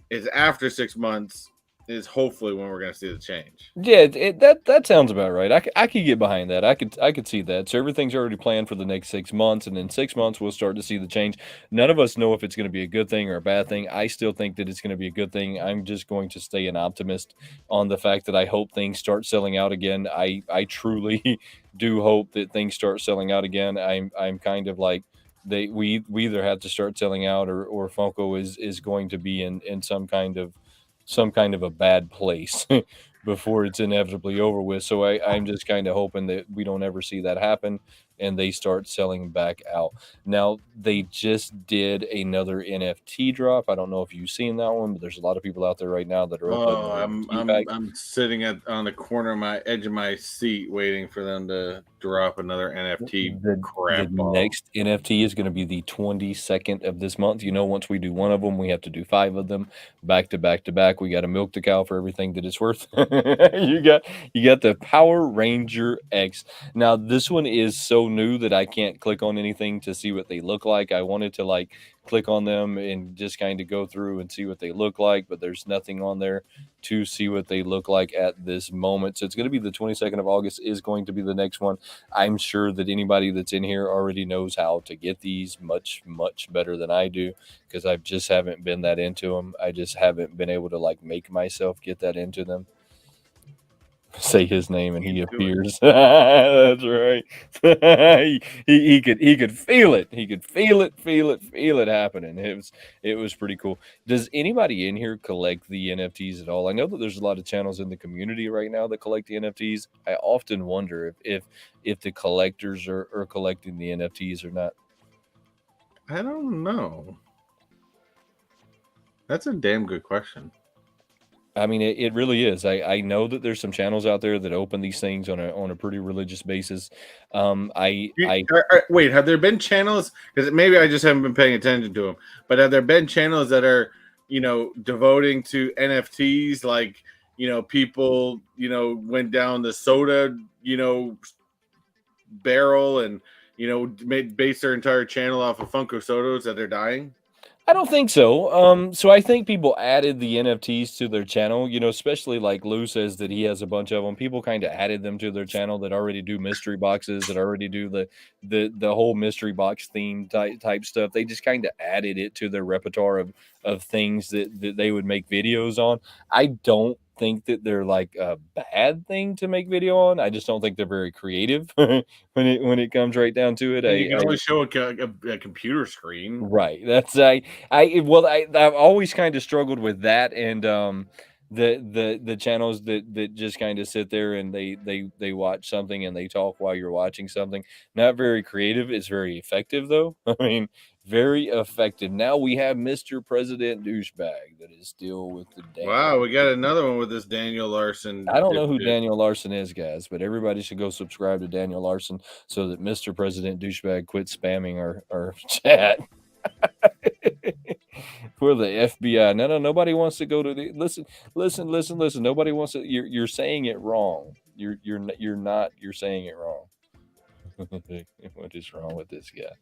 It's after 6 months is hopefully when we're going to see the change. Yeah, that sounds about right. I could get behind that. I could see that. So everything's already planned for the next 6 months, and in 6 months we'll start to see the change. None of us know if it's going to be a good thing or a bad thing. I still think that it's going to be a good thing. I'm just going to stay an optimist on the fact that I hope things start selling out again. I truly do hope that things start selling out again. I'm kind of like we either have to start selling out or Funko is going to be in some kind of a bad place before it's inevitably over with. So I'm just kind of hoping that we don't ever see that happen and they start selling back out. Now, they just did another NFT drop. I don't know if you've seen that one, but there's a lot of people out there right now that are opening Oh, their NFT packs. I'm sitting on the corner of my edge of my seat waiting for them to drop another NFT The crap ball. next NFT is going to be the 22nd of this month. Once we do one of them, we have to do 5 of them back to back to back. We got to milk the cow for everything that it's worth. you got the Power Ranger X. Now, this one is so new that I can't click on anything to see what they look like. I wanted to click on them and just kind of go through and see what they look like, but there's nothing on there to see what they look like at this moment. So it's going to be the 22nd of August is going to be the next one. I'm sure that anybody that's in here already knows how to get these much, much better than I do because I just haven't been that into them. I just haven't been able to make myself get that into them. Say his name and he appears. That's right. he could feel it. He could feel it happening. It was pretty cool. Does anybody in here collect the NFTs at all? I know that there's a lot of channels in the community right now that collect the NFTs. I often wonder if the collectors are collecting the NFTs or not. I don't know. That's a damn good question. I mean, it really is. I know that there's some channels out there that open these things on a pretty religious basis. Wait, have there been channels? Because maybe I just haven't been paying attention to them. But have there been channels that are, devoting to NFTs? Like, people, went down the soda, barrel and base their entire channel off of Funko sodas that are dying. I don't think so. So I think people added the NFTs to their channel, especially like Lou says that he has a bunch of them. People kind of added them to their channel that already do mystery boxes, that already do the whole mystery box theme type stuff. They just kind of added it to their repertoire of things that they would make videos on. I don't think that they're like a bad thing to make video on. I just don't think they're very creative when it comes right down to it. You can only show a computer screen, right? That's I've always kind of struggled with that, and the channels that just kind of sit there and they watch something and they talk while you're watching something. Not very creative. It's very effective though. I mean, very effective. Now we have Mr. President Douchebag that is still with the damn. Wow, we got another one with this Daniel Larson. I don't know who Daniel Larson is, guys, but everybody should go subscribe to Daniel Larson so that Mr. President Douchebag quits spamming our chat. For the FBI. No, nobody wants to go to the listen. Nobody wants to. You're saying it wrong. You're saying it wrong. What is wrong with this guy?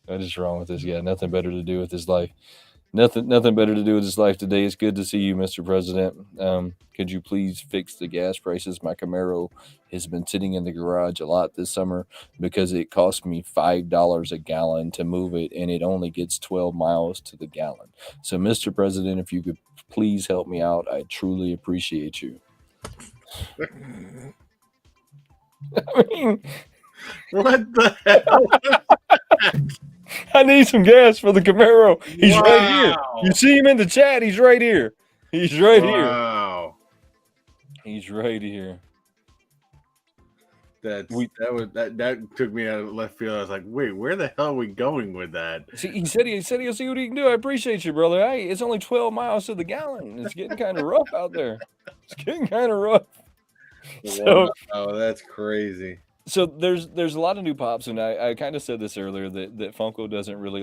What is wrong with this guy? Nothing better to do with his life. Nothing better to do with his life today. It's good to see you, Mr. President. Could you please fix the gas prices? My Camaro has been sitting in the garage a lot this summer because it cost me $5 a gallon to move it, and it only gets 12 miles to the gallon. So, Mr. President, if you could please help me out, I truly appreciate you. I mean, what the hell? I need some gas for the Camaro. He's right here. You see him in the chat. He's right here. He's right here. Wow. He's right here. That took me out of left field. I was like, wait, where the hell are we going with that? See, he said he'll see what he can do. I appreciate you, brother. Hey, it's only 12 miles to the gallon. It's getting kind of rough out there. It's getting kind of rough. So, wow, that's crazy. So there's a lot of new pops, and I kind of said this earlier that Funko doesn't really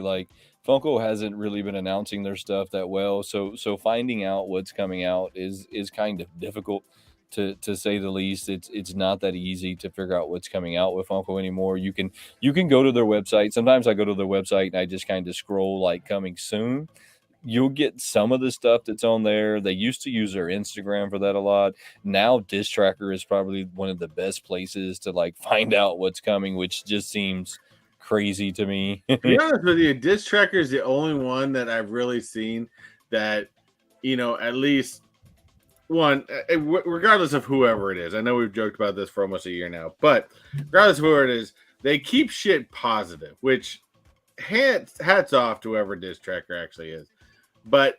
Funko hasn't really been announcing their stuff that well. So finding out what's coming out is kind of difficult to say the least. It's not that easy to figure out what's coming out with Funko anymore. You can go to their website. Sometimes I go to their website and I just kind of scroll coming soon. you'll get some of the stuff that's on there. They used to use their Instagram for that a lot. Now Diss Tracker is probably one of the best places to like find out what's coming, which just seems crazy to me. To be honest with you, Diss Tracker is the only one that I've really seen that, at least one, regardless of whoever it is. I know we've joked about this for almost a year now, but regardless of whoever it is, they keep shit positive, which hats off to whoever Diss Tracker actually is. But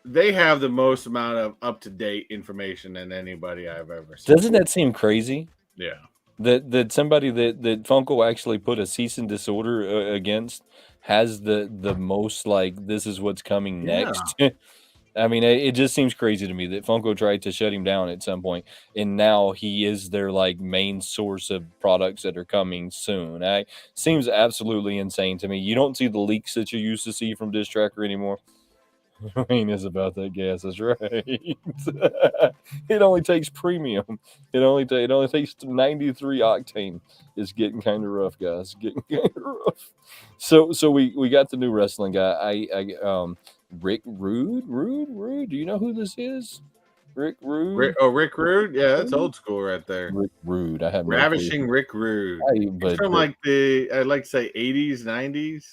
they have the most amount of up-to-date information than anybody I've ever seen. Doesn't that seem crazy? Yeah. That somebody that Funko actually put a cease and disorder against has the most like this is what's coming next. I mean, it just seems crazy to me that Funko tried to shut him down at some point, and now he is their like main source of products that are coming soon. Seems absolutely insane to me. You don't see the leaks that you used to see from Diss Tracker anymore. Wayne is about that gas. That's right. It only takes premium. It only takes 93 octane. It's getting kind of rough, guys. Getting kind of rough. So we got the new wrestling guy. Rick Rude. Do you know who this is? Rick Rude. Rick Rude. Yeah, that's old school right there. Rick Rude. I have Ravishing Rick Rude. It's from like I'd like to say 80s, 90s.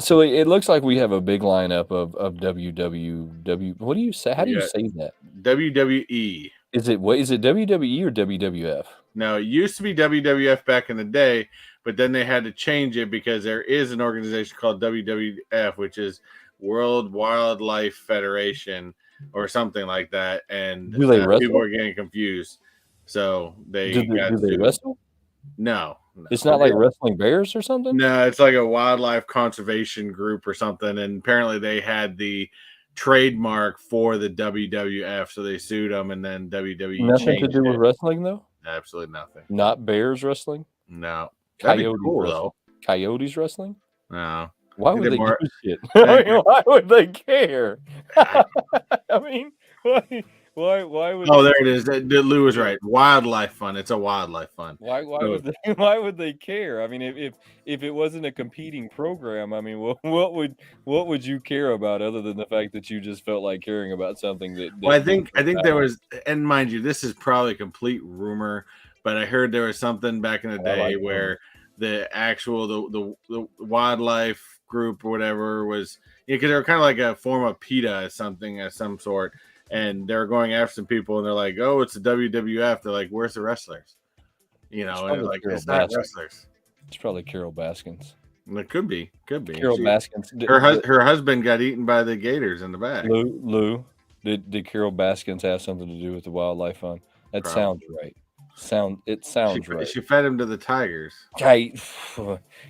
So it looks like we have a big lineup of WWW. What do you say? How do you say that? WWE. Is it WWE or WWF? No, it used to be WWF back in the day, but then they had to change it because there is an organization called WWF, which is World Wildlife Federation or something like that. And do they wrestle? People are getting confused. So do they wrestle? No. It's not like wrestling bears or something? No, it's like a wildlife conservation group or something. And apparently they had the trademark for the WWF, so they sued them, and then WWE nothing to do with wrestling, though? Absolutely nothing. Not bears wrestling? No. Coyotes wrestling. Though. Coyotes wrestling? No. Why would they do shit? I mean, why would they care? I mean, why would? Oh, there it is. Lou was right. Wildlife fund. It's a wildlife fund. Why would they care? I mean, if it wasn't a competing program, I mean, what would you care about other than the fact that you just felt like caring about something that? Well, I think there was, and mind you, this is probably a complete rumor, but I heard there was something back in the day where the actual the wildlife group or whatever was, because they were kind of like a form of PETA or something of some sort. And they're going after some people, and they're like, "Oh, it's the WWF." They're like, "Where's the wrestlers?" And like, it's not wrestlers. It's probably Carol Baskins. It could be. Carol Baskins. Her husband got eaten by the gators in the back. Lou, did Carol Baskins have something to do with the wildlife fund? That sounds right. It sounds right. She fed him to the tigers. Right.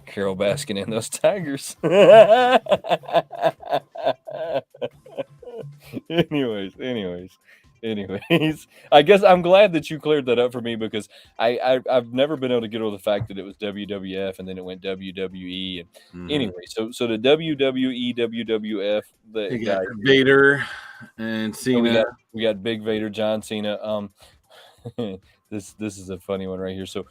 Carol Baskin and those tigers. Anyways, I guess I'm glad that you cleared that up for me, because I've never been able to get over the fact that it was WWF and then it went WWE. And anyway, so the WWE, WWF, you got Vader and Cena. We got Big Vader, John Cena. This is a funny one right here. So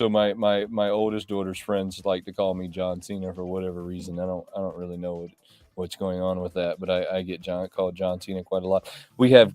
my oldest daughter's friends like to call me John Cena for whatever reason. I don't really know what's going on with that, but I get called John Cena quite a lot. We have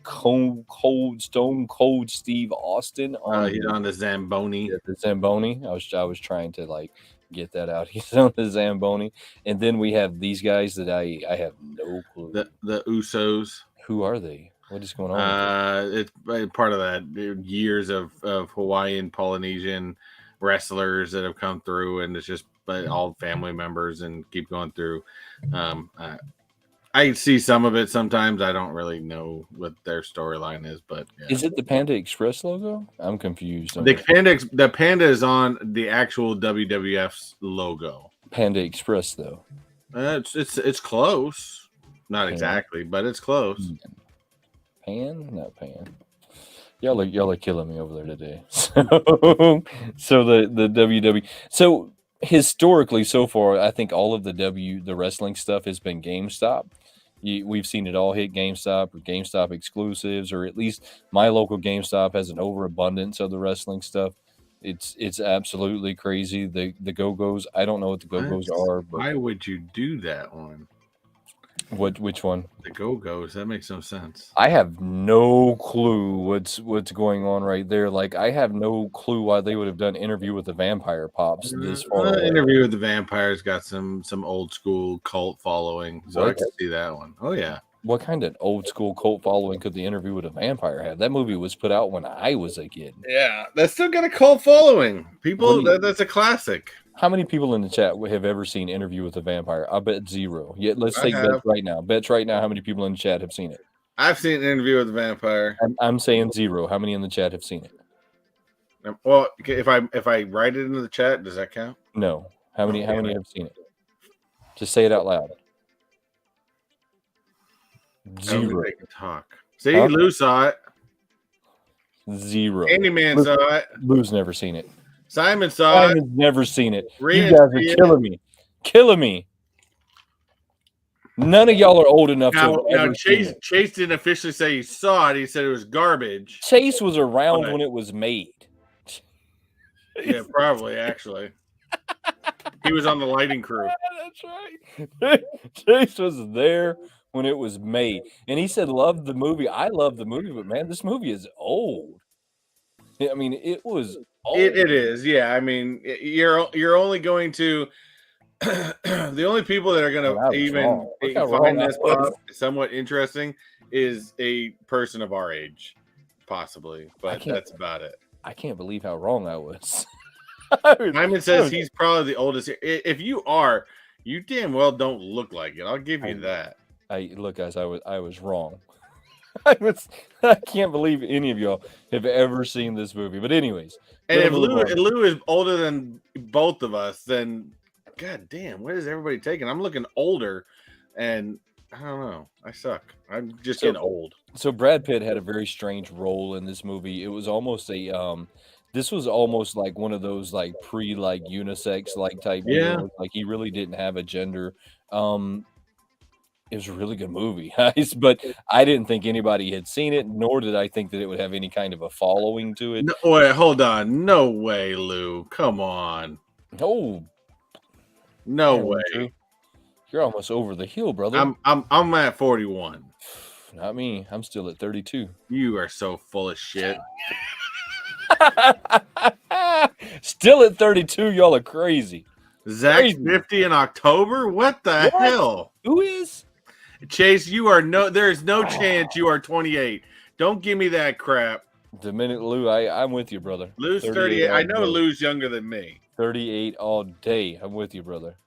Stone Cold Steve Austin on. He's on the Zamboni. Yeah, the Zamboni. I was trying to like get that out. He's on the Zamboni, and then we have these guys that I have no clue. The Usos. Who are they? What is going on? It's part of that years of Hawaiian Polynesian wrestlers that have come through, and it's just all family members and keep going through. I see some of it sometimes. I don't really know what their storyline is, but yeah. Is it the Panda Express logo? I'm confused. The Panda is on the actual WWF's logo. Panda Express though. It's close. Not exactly, but it's close. Not Pan. Y'all are killing me over there today. So the WWE. So historically, so far, I think all of the wrestling stuff has been GameStop. We've seen it all hit GameStop or GameStop exclusives, or at least my local GameStop has an overabundance of the wrestling stuff. It's absolutely crazy. The Go-Go's. I don't know what the Go-Go's are. But why would you do that one? Which one? The Go-Go's. That makes no sense. I have no clue what's going on right there. Like, I have no clue why they would have done Interview with the Vampire Pops this far away. Interview with the Vampires got some old school cult following, so I could see that one. Oh yeah. What kind of old school cult following could the Interview with a Vampire have? That movie was put out when I was a kid. Yeah, that's still got a cult following. People, that's a classic. How many people in the chat have ever seen Interview with a Vampire? I bet 0. Yeah, let's take bets right now. Bets right now. How many people in the chat have seen it? I've seen Interview with the Vampire. I'm saying 0. How many in the chat have seen it? Well, if I write it into the chat, does that count? No. How many have seen it? Just say it out loud. 0. They can talk. See, Lou saw it. 0. Candyman saw it. Lou's never seen it. Simon saw Simon's never seen it. Rhea, You guys are killing me. Killing me. None of y'all are old enough to Chase didn't officially say he saw it. He said it was garbage. Chase was around when it was made. Yeah, probably, actually. He was on the lighting crew. That's right. Chase was there when it was made. And he said, loved the movie. I love the movie, but man, this movie is old. I mean, it was old. It is, yeah. I mean, you're only going to the only people that are going to even find this pop somewhat interesting is a person of our age, possibly. But that's about it. I can't believe how wrong I was. Simon says he's probably the oldest. If you are, you damn well don't look like it. I'll give you that. Look, guys, I was wrong. I can't believe any of y'all have ever seen this movie. But anyways, and if Lou is older than both of us, then god damn, what is everybody taking? I'm looking older, and I don't know. I suck. I'm just getting old. So Brad Pitt had a very strange role in this movie. It was almost this was almost like one of those like unisex type deals. Like he really didn't have a gender. It was a really good movie, guys, but I didn't think anybody had seen it, nor did I think that it would have any kind of a following to it. No, wait, hold on. No way, Lou. Come on. No way. True. You're almost over the hill, brother. I'm at 41. Not me. I'm still at 32. You are so full of shit. Still at 32. Y'all are crazy. Zach's 50 in October? What the hell? Who is? Chase, there is no chance you are 28. Don't give me that crap. The minute Lou, I'm with you, brother. Lou's 38. I know Lou's younger than me. 38 all day. I'm with you, brother.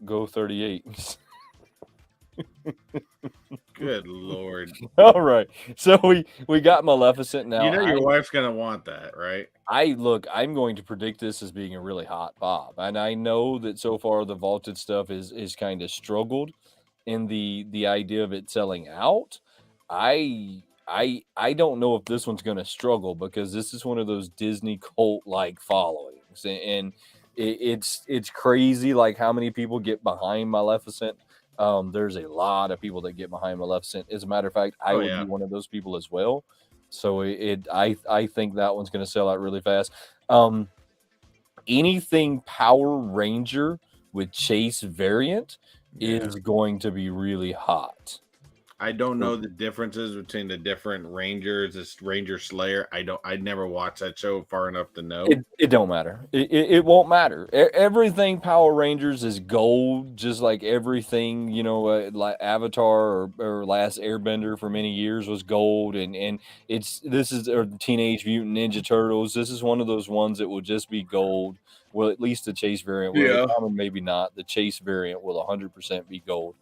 Go 38. Good Lord. All right. So we got Maleficent now. You know your wife's going to want that, right? I'm going to predict this as being a really hot pop. And I know that so far the vaulted stuff is kind of struggled in the idea of it selling out. I don't know if this one's going to struggle because this is one of those Disney cult like followings, and it's crazy like how many people get behind Maleficent. There's a lot of people that get behind Maleficent. As a matter of fact, I would be one of those people as well. So I think that one's going to sell out really fast. Anything Power Ranger with Chase variant is going to be really hot. I don't know the differences between the different Rangers. This Ranger Slayer, I never watched that show far enough to know. It don't matter. It won't matter. Everything Power Rangers is gold, just like everything, like Avatar or Last Airbender for many years was gold. And this is Teenage Mutant Ninja Turtles. This is one of those ones that will just be gold. Well, at least the Chase variant will. Yeah. The common, maybe not. The Chase variant will 100% be gold.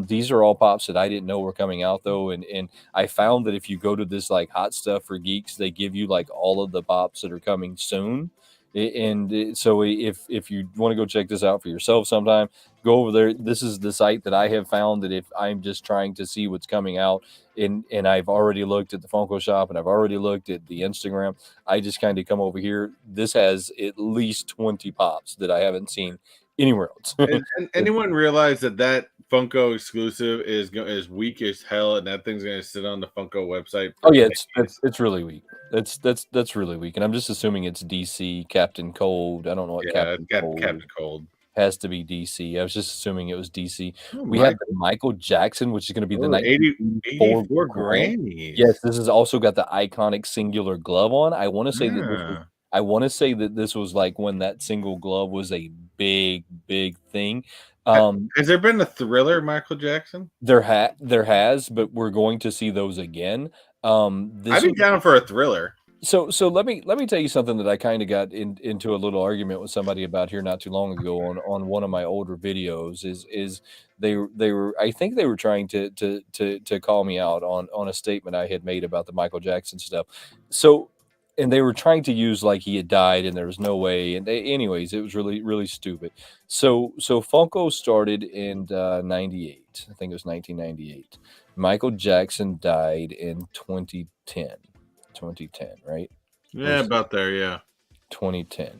These are all pops that I didn't know were coming out though, and I found that if you go to this like Hot Stuff for Geeks, they give you like all of the pops that are coming soon. And so if you want to go check this out for yourself sometime, go over there. This is the site that I have found that if I'm just trying to see what's coming out, and I've already looked at the Funko shop and I've already looked at the Instagram, I just kind of come over here. This has at least 20 pops that I haven't seen anywhere else. and anyone realize that Funko exclusive is weak as hell, and that thing's going to sit on the Funko website? Oh yeah, it's really weak. That's really weak, and I'm just assuming it's DC Captain Cold. I don't know what Captain Cold Has to be DC. I was just assuming it was DC. Oh, We have the Michael Jackson, which is going to be the 1984 84 Grant. Grammys. Yes, this has also got the iconic singular glove on. I want to say that this was, Yeah. I want to say that this was like when that single glove was a big thing. Has there been a Thriller Michael Jackson? There has, but we're going to see those again. This I'd be was down for a Thriller. so let me tell you something that I kind of got into a little argument with somebody about here not too long ago on one of my older videos. Is they were, I think they were trying to call me out on a statement I had made about the Michael Jackson stuff. So, and they were trying to use like he had died and there was no way. And anyways, it was really stupid. So Funko started in '98. I think it was 1998. Michael Jackson died in 2010. 2010, right? Yeah, about there, yeah. 2010.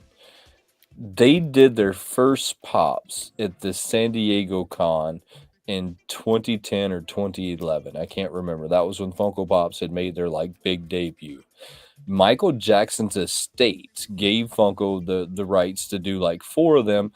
They did their first pops at the San Diego Con in 2010 or 2011. I can't remember. That was when Funko Pops had made their like big debut. Michael Jackson's estate gave Funko the rights to do like 4 of them,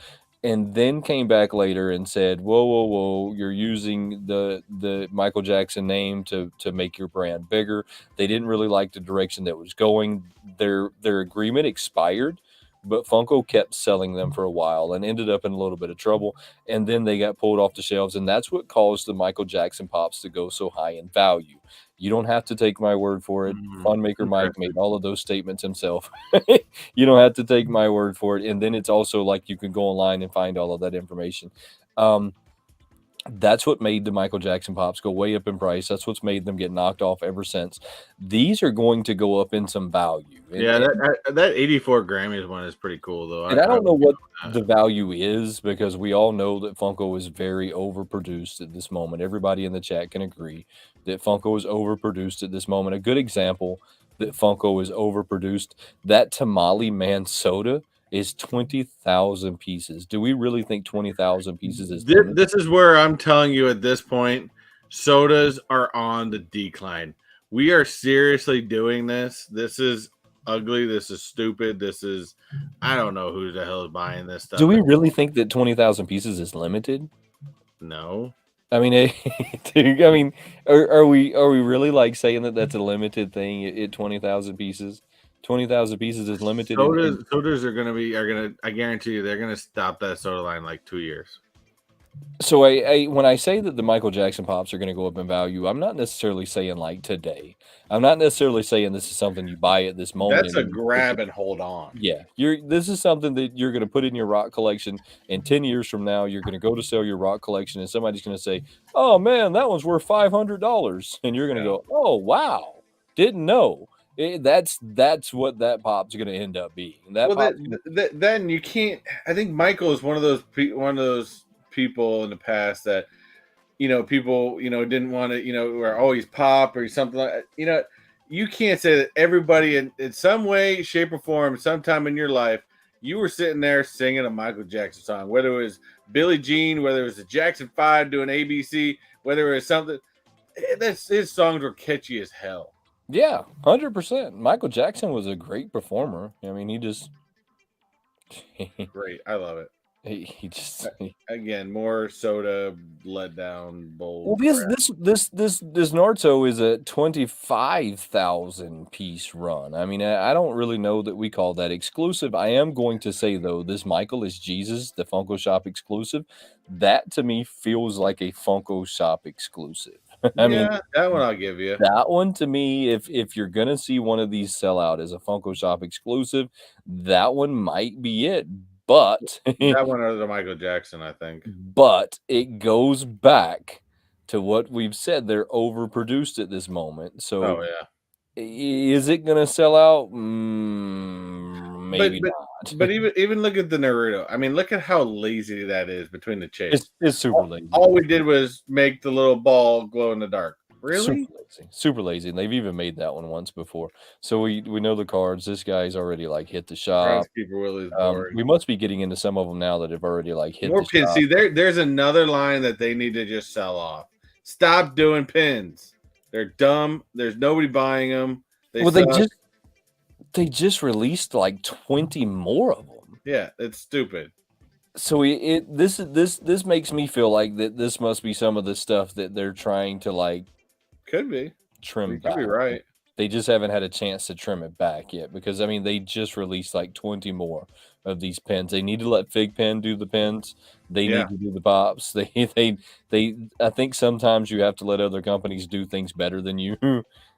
and then came back later and said, whoa, you're using the Michael Jackson name to make your brand bigger. They didn't really like the direction that was going. Their agreement expired, but Funko kept selling them for a while and ended up in a little bit of trouble. And then they got pulled off the shelves, and that's what caused the Michael Jackson Pops to go so high in value. You don't have to take my word for it. Funmaker Mike made all of those statements himself. You don't have to take my word for it. And then it's also like you can go online and find all of that information. That's what made the Michael Jackson Pops go way up in price. That's what's made them get knocked off ever since. These are going to go up in some value. Yeah, that 84 Grammys one is pretty cool, though. And I don't know what the value is, because we all know that Funko is very overproduced at this moment. Everybody in the chat can agree that Funko is overproduced at this moment. A good example that Funko is overproduced, that Tamale Man soda is 20,000 pieces. Do we really think 20,000 pieces is limited? This is where I'm telling you at this point, sodas are on the decline. We are seriously doing this. This is ugly. This is stupid. This is, I don't know who the hell is buying this stuff. Do we really think that 20,000 pieces is limited? No. I mean, I mean, are we really like saying that that's a limited thing at 20,000 pieces? 20,000 pieces is limited. Sodas are gonna. I guarantee you, they're gonna stop that soda line in like 2 years. So when I say that the Michael Jackson Pops are going to go up in value, I'm not necessarily saying like today. I'm not necessarily saying this is something you buy at this moment. That's a grab and hold on. Yeah, this is something that you're going to put in your rock collection. And 10 years from now, you're going to go to sell your rock collection, and somebody's going to say, "Oh man, that one's worth $500," and you're going to go, "Oh wow, didn't know." That's what that pop's going to end up being. Then you can't. I think Michael is one of those people in the past that, people, didn't want to, or always pop or something like that. You can't say that everybody in some way, shape, or form, sometime in your life, you were sitting there singing a Michael Jackson song, whether it was Billie Jean, whether it was the Jackson 5 doing ABC, whether it was something. His songs were catchy as hell. Yeah, 100%. Michael Jackson was a great performer. I mean, he just great. I love it. He just again, more soda let down bowl. Well, because this Naruto is a 25,000 piece run. I mean, I don't really know that we call that exclusive. I am going to say though, this Michael is Jesus, the Funko Shop exclusive. That to me feels like a Funko Shop exclusive. I mean, that one I'll give you. That one to me, if you're gonna see one of these sell out as a Funko Shop exclusive, that one might be it. But that one or the Michael Jackson, I think. But it goes back to what we've said. They're overproduced at this moment. So is it gonna sell out? Maybe not. But even look at the Naruto. I mean, look at how lazy that is between the chase. It's super lazy. All we did was make the little ball glow in the dark. Really? Super lazy. And they've even made that one once before. So we know the cards. This guy's already like hit the shop. We must be getting into some of them now that have already like hit more pins. Shop. See, there's another line that they need to just sell off. Stop doing pins. They're dumb. There's nobody buying them. They just released like 20 more of them. Yeah, it's stupid. So this makes me feel like that this must be some of the stuff that they're trying to like Could be. trim You back. could be right. They just haven't had a chance to trim it back yet because I mean they just released like 20 more of these pins. They need to let Fig Pen do the pins. They Yeah. need to do the pops. They I think sometimes you have to let other companies do things better than you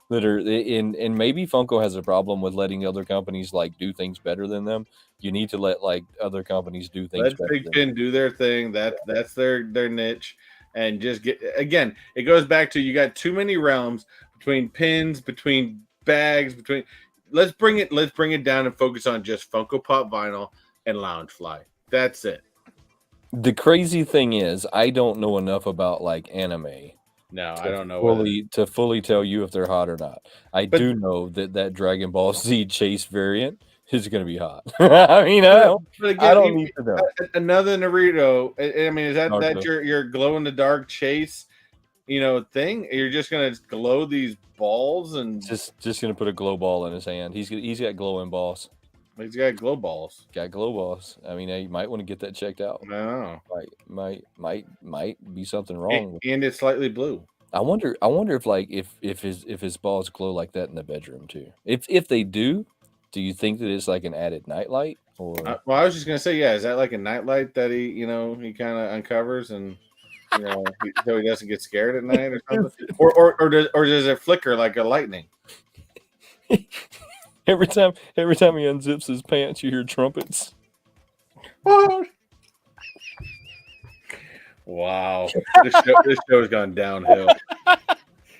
that are in and maybe Funko has a problem with letting other companies like do things better than them. You need to let like other companies do things Let better Big than Pin do their thing. That's their niche, and just get again. It goes back to you got too many realms between pins, between bags, between. Let's bring it down and focus on just Funko Pop vinyl and Loungefly. That's it. The crazy thing is, I don't know enough about like anime No, I don't know whether. to fully tell you if they're hot or not. I But do know that Dragon Ball Z Chase variant is going to be hot. I mean, I again, don't need to know. Another Naruto. I mean, is that Naruto. your glow in the dark chase? Thing. You're just gonna glow these balls and Just going to put a glow ball in his hand. He's got glowing balls. he's got glow balls. Got glow balls. I mean, you might want to get that checked out. I don't know. Might be something wrong. And it's slightly blue. I wonder if like if his balls glow like that in the bedroom too. If they do you think that it's like an added nightlight or? Well, I was just gonna say, yeah, is that like a nightlight that he kind of uncovers and so he doesn't get scared at night or something, or does it flicker like a lightning? Every time he unzips his pants, you hear trumpets. Wow, this show's gone downhill.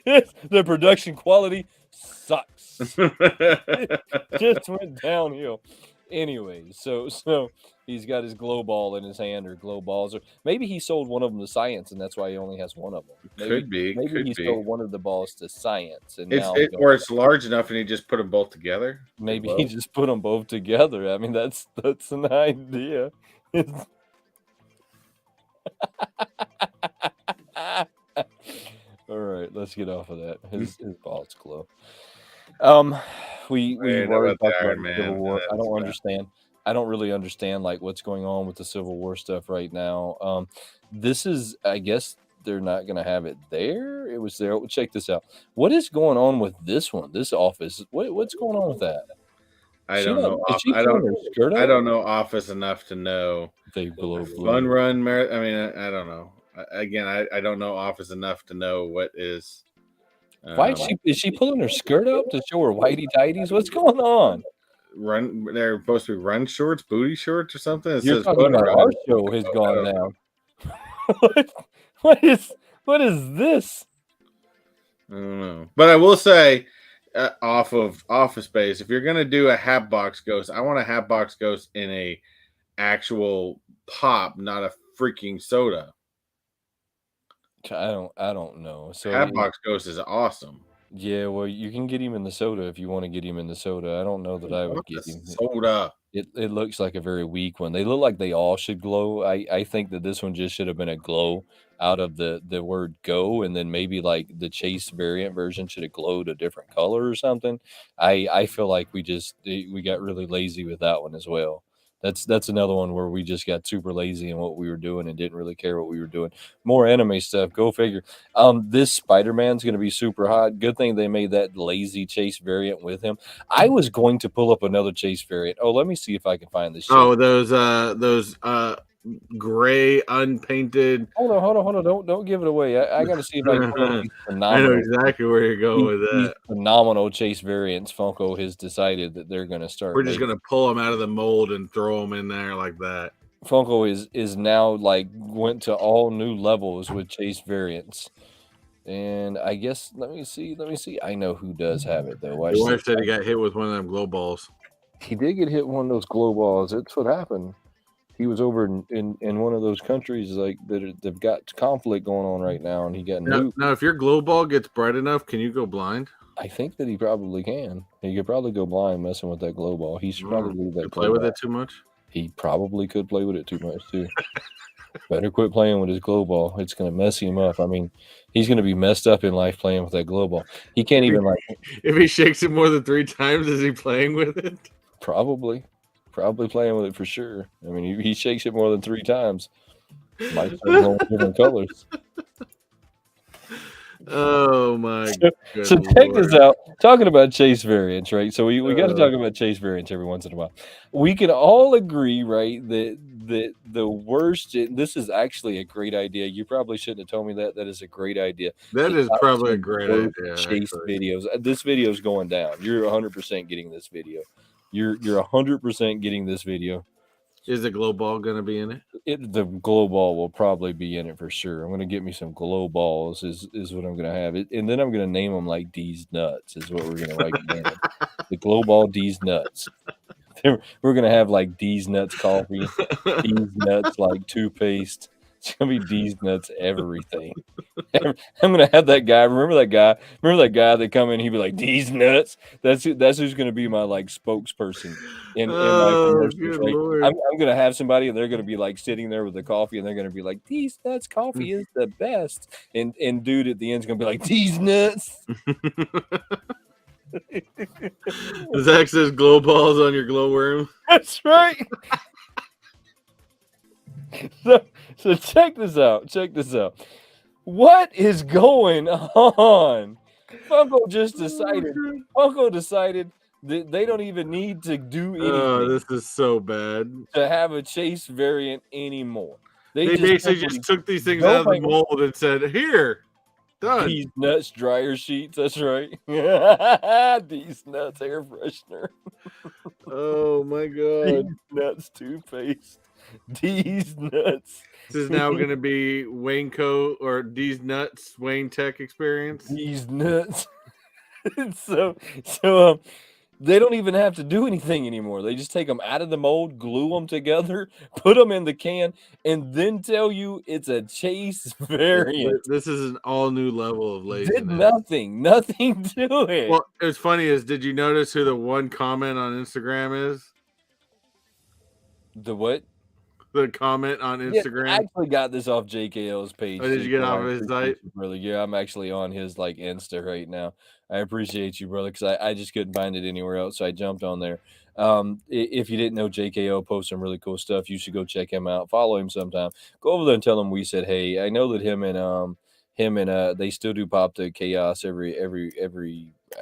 The production quality sucks. It just went downhill. Anyway, so he's got his glow ball in his hand or glow balls, or maybe he sold one of them to Science, and that's why he only has one of them. Maybe he sold one of the balls to Science, and or it's large enough, and he just put them both together. Maybe he just put them both together. I mean, that's an idea. All right, let's get off of that. His balls glow. We've already talked about Civil War. I don't understand. I don't really understand like what's going on with the Civil War stuff right now. This is, I guess, they're not going to have it there. It was there. Check this out. What is going on with this one? This office. What's going on with that? I don't know. I don't know Office enough to know. They blow Fun Run. I mean, I don't know. Again, I don't know Office enough to know what is. Why is she pulling her skirt up to show her whitey tighties? What's going on? They're supposed to be run shorts, booty shorts, or something. It You're says talking about our show has gone down. What is this? I don't know, but I will say, off of Office Space, if you're gonna do a Hatbox Ghost, I want a Hatbox Ghost in a actual pop, not a freaking soda. I don't know. So Hatbox Ghost is awesome. Yeah, well, you can get him in the soda if you want to get him in the soda. I don't know that I would get him. Soda. It looks like a very weak one. They look like they all should glow. I think that this one just should have been a glow out of the word go, and then maybe like the Chase variant version should have glowed a different color or something. I feel like we got really lazy with that one as well. That's another one where we just got super lazy in what we were doing and didn't really care what we were doing. More anime stuff, go figure. This Spider-Man's going to be super hot. Good thing they made that lazy Chase variant with him. I was going to pull up another Chase variant. Oh, let me see if I can find this. Oh, those gray unpainted. Hold on. Don't give it away. I got to see if I can find these phenomenal. I know exactly where you're going with that. Phenomenal Chase variants. Funko has decided that they're going to start. We're just going to pull them out of the mold and throw them in there like that. Funko is now like went to all new levels with Chase variants. And I guess let me see. I know who does have it though. Your wife said he got hit with one of them glow balls. He did get hit with one of those glow balls. That's what happened. He was over in one of those countries like they've got conflict going on right now, and he got nuked. Now, if your glow ball gets bright enough, can you go blind? I think that he probably can. He could probably go blind messing with that glow ball. He should probably leave that. Play with it too much. He probably could play with it too much too. Better quit playing with his glow ball. It's going to mess him up. I mean, he's going to be messed up in life playing with that glow ball. He can't even like. If he shakes it more than 3 times, is he playing with it? Probably. Probably playing with it for sure. I mean, he shakes it more than 3 times. Might start glowing different colors. Oh my So good check this Lord. out. Talking about chase variants, right? So we got to talk about chase variants every once in a while. We can all agree, right, that the worst. This is actually a great idea. You probably shouldn't have told me that. That is a great idea. That The is top probably a 10 great worst idea, chase actually. videos. This video is going down. You're 100% getting this video. You're 100% getting this video. Is the glow ball going to be in it? The glow ball will probably be in it for sure. I'm going to get me some glow balls is what I'm going to have it. And then I'm going to name them like D's nuts is what we're going to like name them. The glow ball D's nuts. We're going to have like D's nuts coffee, D's nuts like toothpaste. It's going to be D's nuts everything. I'm going to have that guy. Remember that guy that come in, he'd be like, D's nuts. That's who's going to be my like spokesperson in my commercials, good right? Lord. I'm going to have somebody and they're going to be like sitting there with the coffee and they're going to be like, D's nuts coffee is the best. And dude at the end's going to be like, D's nuts. Zach says glow balls on your glowworm. That's right. So check this out. What is going on? Funko decided that they don't even need to do anything. Oh, this is so bad. To have a chase variant anymore. They basically just took these things out of the mold and said, "Here, done." These nuts dryer sheets. That's right. These nuts air freshener. Oh my God. These nuts toothpaste. These nuts. This is now going to be WayneKo or These Nuts WayneTech Experience. These nuts. so they don't even have to do anything anymore. They just take them out of the mold, glue them together, put them in the can, and then tell you it's a chase variant. This is an all new level of laziness. Did nothing to it. Well, what's funny is, did you notice who the one comment on Instagram is? The what? The comment on Instagram. I actually got this off JKL's page. Oh, did you get off of his site? Brother, yeah, I'm actually on his like Insta right now. I appreciate you, brother, because I just couldn't find it anywhere else, so I jumped on there. If you didn't know, JKO posts some really cool stuff. You should go check him out. Follow him sometime. Go over there and tell him we said hey. I know that him and they still do pop the chaos every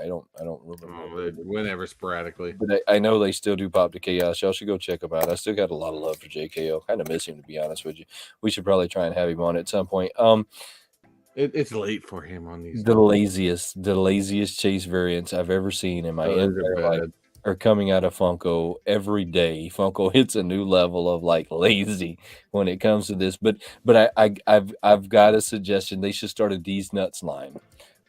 I don't remember. Whenever sporadically. But I know they still do pop the chaos. Y'all should go check him out. I still got a lot of love for JKO. Kind of miss him, to be honest with you. We should probably try and have him on at some point. It's late for him on these. The laziest chase variants I've ever seen in my entire life are coming out of Funko every day. Funko hits a new level of like lazy when it comes to this. But I've got a suggestion. They should start a D's Nuts line.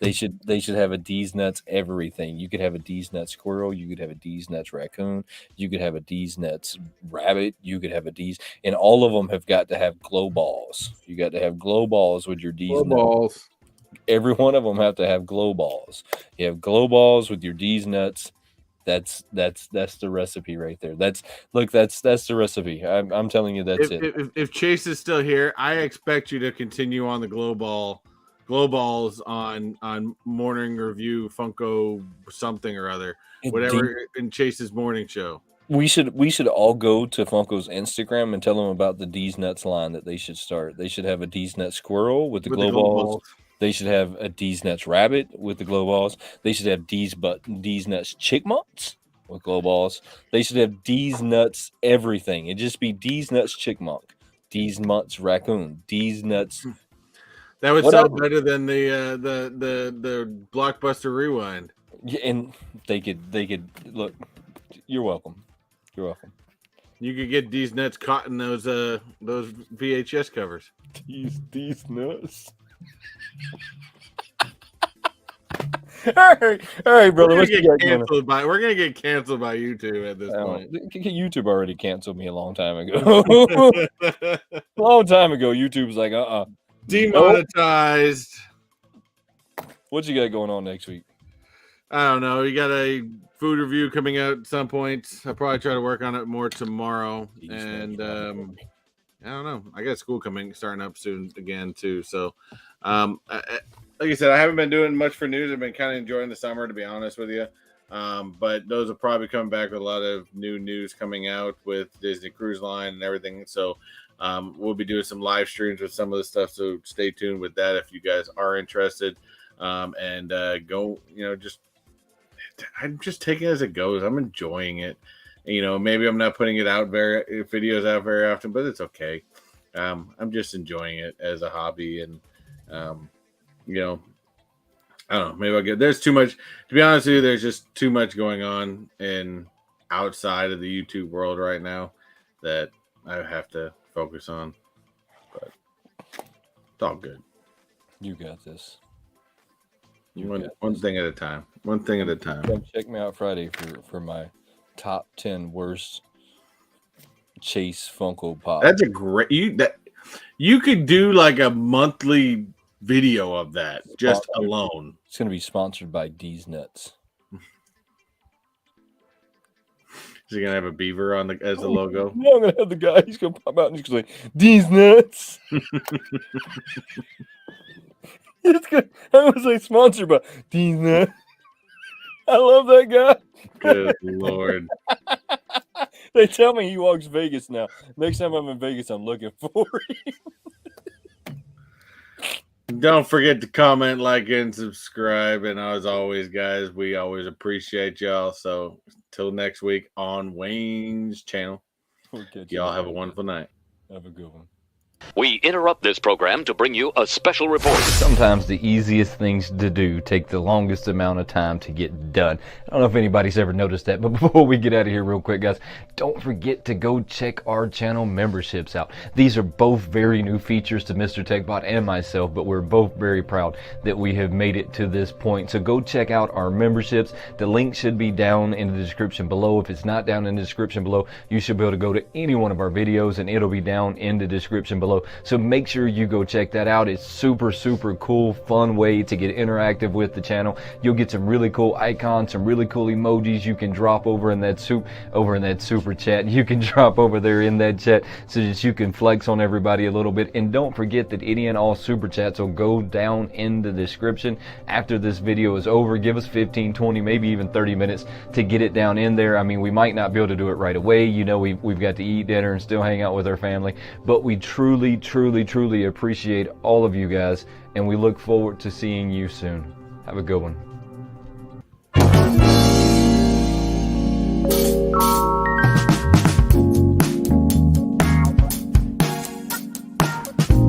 They should have a D's Nuts everything. You could have a D's Nuts squirrel. You could have a D's Nuts raccoon. You could have a D's Nuts rabbit. You could have a D's, and all of them have got to have glow balls. You got to have glow balls with your D's Nuts. Balls. Every one of them have to have glow balls. You have glow balls with your D's Nuts. That's the recipe right there. That's the recipe. I'm telling you, that's it. If Chase is still here, I expect you to continue on the glow balls on morning review Funko something or other, whatever in Chase's morning show. We should all go to Funko's Instagram and tell them about the D's Nuts line that they should start. They should have a D's Nuts squirrel with the glow balls. They should have a D's Nuts rabbit with the glow balls. They should have D's Nuts chickmunks with glow balls. They should have D's Nuts everything. It'd just be D's Nuts chickmunk, D's Nuts raccoon, D's Nuts. That would sound better than the Blockbuster Rewind. Yeah, and they could look. You're welcome. You could get D's Nuts caught in those VHS covers. D's Nuts. All right, brother. We're gonna get canceled by YouTube at this point. YouTube already canceled me a long time ago. YouTube was like, demonetized. What you got going on next week? I don't know. You got a food review coming out at some point. I'll probably try to work on it more tomorrow. And I don't know. I got school starting up soon again too. So, like I said, I haven't been doing much for news. I've been kind of enjoying the summer, to be honest with you. But those will probably come back with a lot of new news coming out with Disney Cruise Line and everything. So we'll be doing some live streams with some of the stuff. So stay tuned with that if you guys are interested. And go, I'm just taking it as it goes. I'm enjoying it. Maybe I'm not putting it out videos out very often, but it's okay. I'm just enjoying it as a hobby, and I don't know. Maybe I'll there's too much. To be honest with you, there's just too much going on in outside of the YouTube world right now that I have to focus on. But it's all good. You got this. One thing at a time. One thing at a time. Come check me out Friday for my top 10 worst Chase Funko Pop. That's a great you could do like a monthly video of that just alone. It's going to be sponsored by D's Nuts. Is he gonna have a beaver on as the logo? No, I'm gonna have the guy. He's gonna pop out and he's gonna say, "D's Nuts." It's good. I was like sponsored by D's Nuts. I love that guy. Good Lord. They tell me he walks Vegas now. Next time I'm in Vegas, I'm looking for him. Don't forget to comment, like, and subscribe. And as always, guys, we always appreciate y'all. So until next week on Wayne's channel, y'all have a wonderful night. Have a good one. We interrupt this program to bring you a special report. Sometimes the easiest things to do take the longest amount of time to get done. I don't know if anybody's ever noticed that, but before we get out of here real quick, guys, don't forget to go check our channel memberships out. These are both very new features to Mr. Techbot and myself, but we're both very proud that we have made it to this point. So go check out our memberships. The link should be down in the description below. If it's not down in the description below, you should be able to go to any one of our videos and it'll be down in the description below. So make sure you go check that out. It's super cool, fun way to get interactive with the channel. You'll get some really cool icons, some really cool emojis you can drop over in that super chat. You can drop over there in that chat so that you can flex on everybody a little bit. And don't forget that any and all super chats will go down in the description after this video is over. Give us 15, 20, maybe even 30 minutes to get it down in there. I mean, we might not be able to do it right away. We've got to eat dinner and still hang out with our family, but we truly appreciate all of you guys, and we look forward to seeing you soon. Have a good one.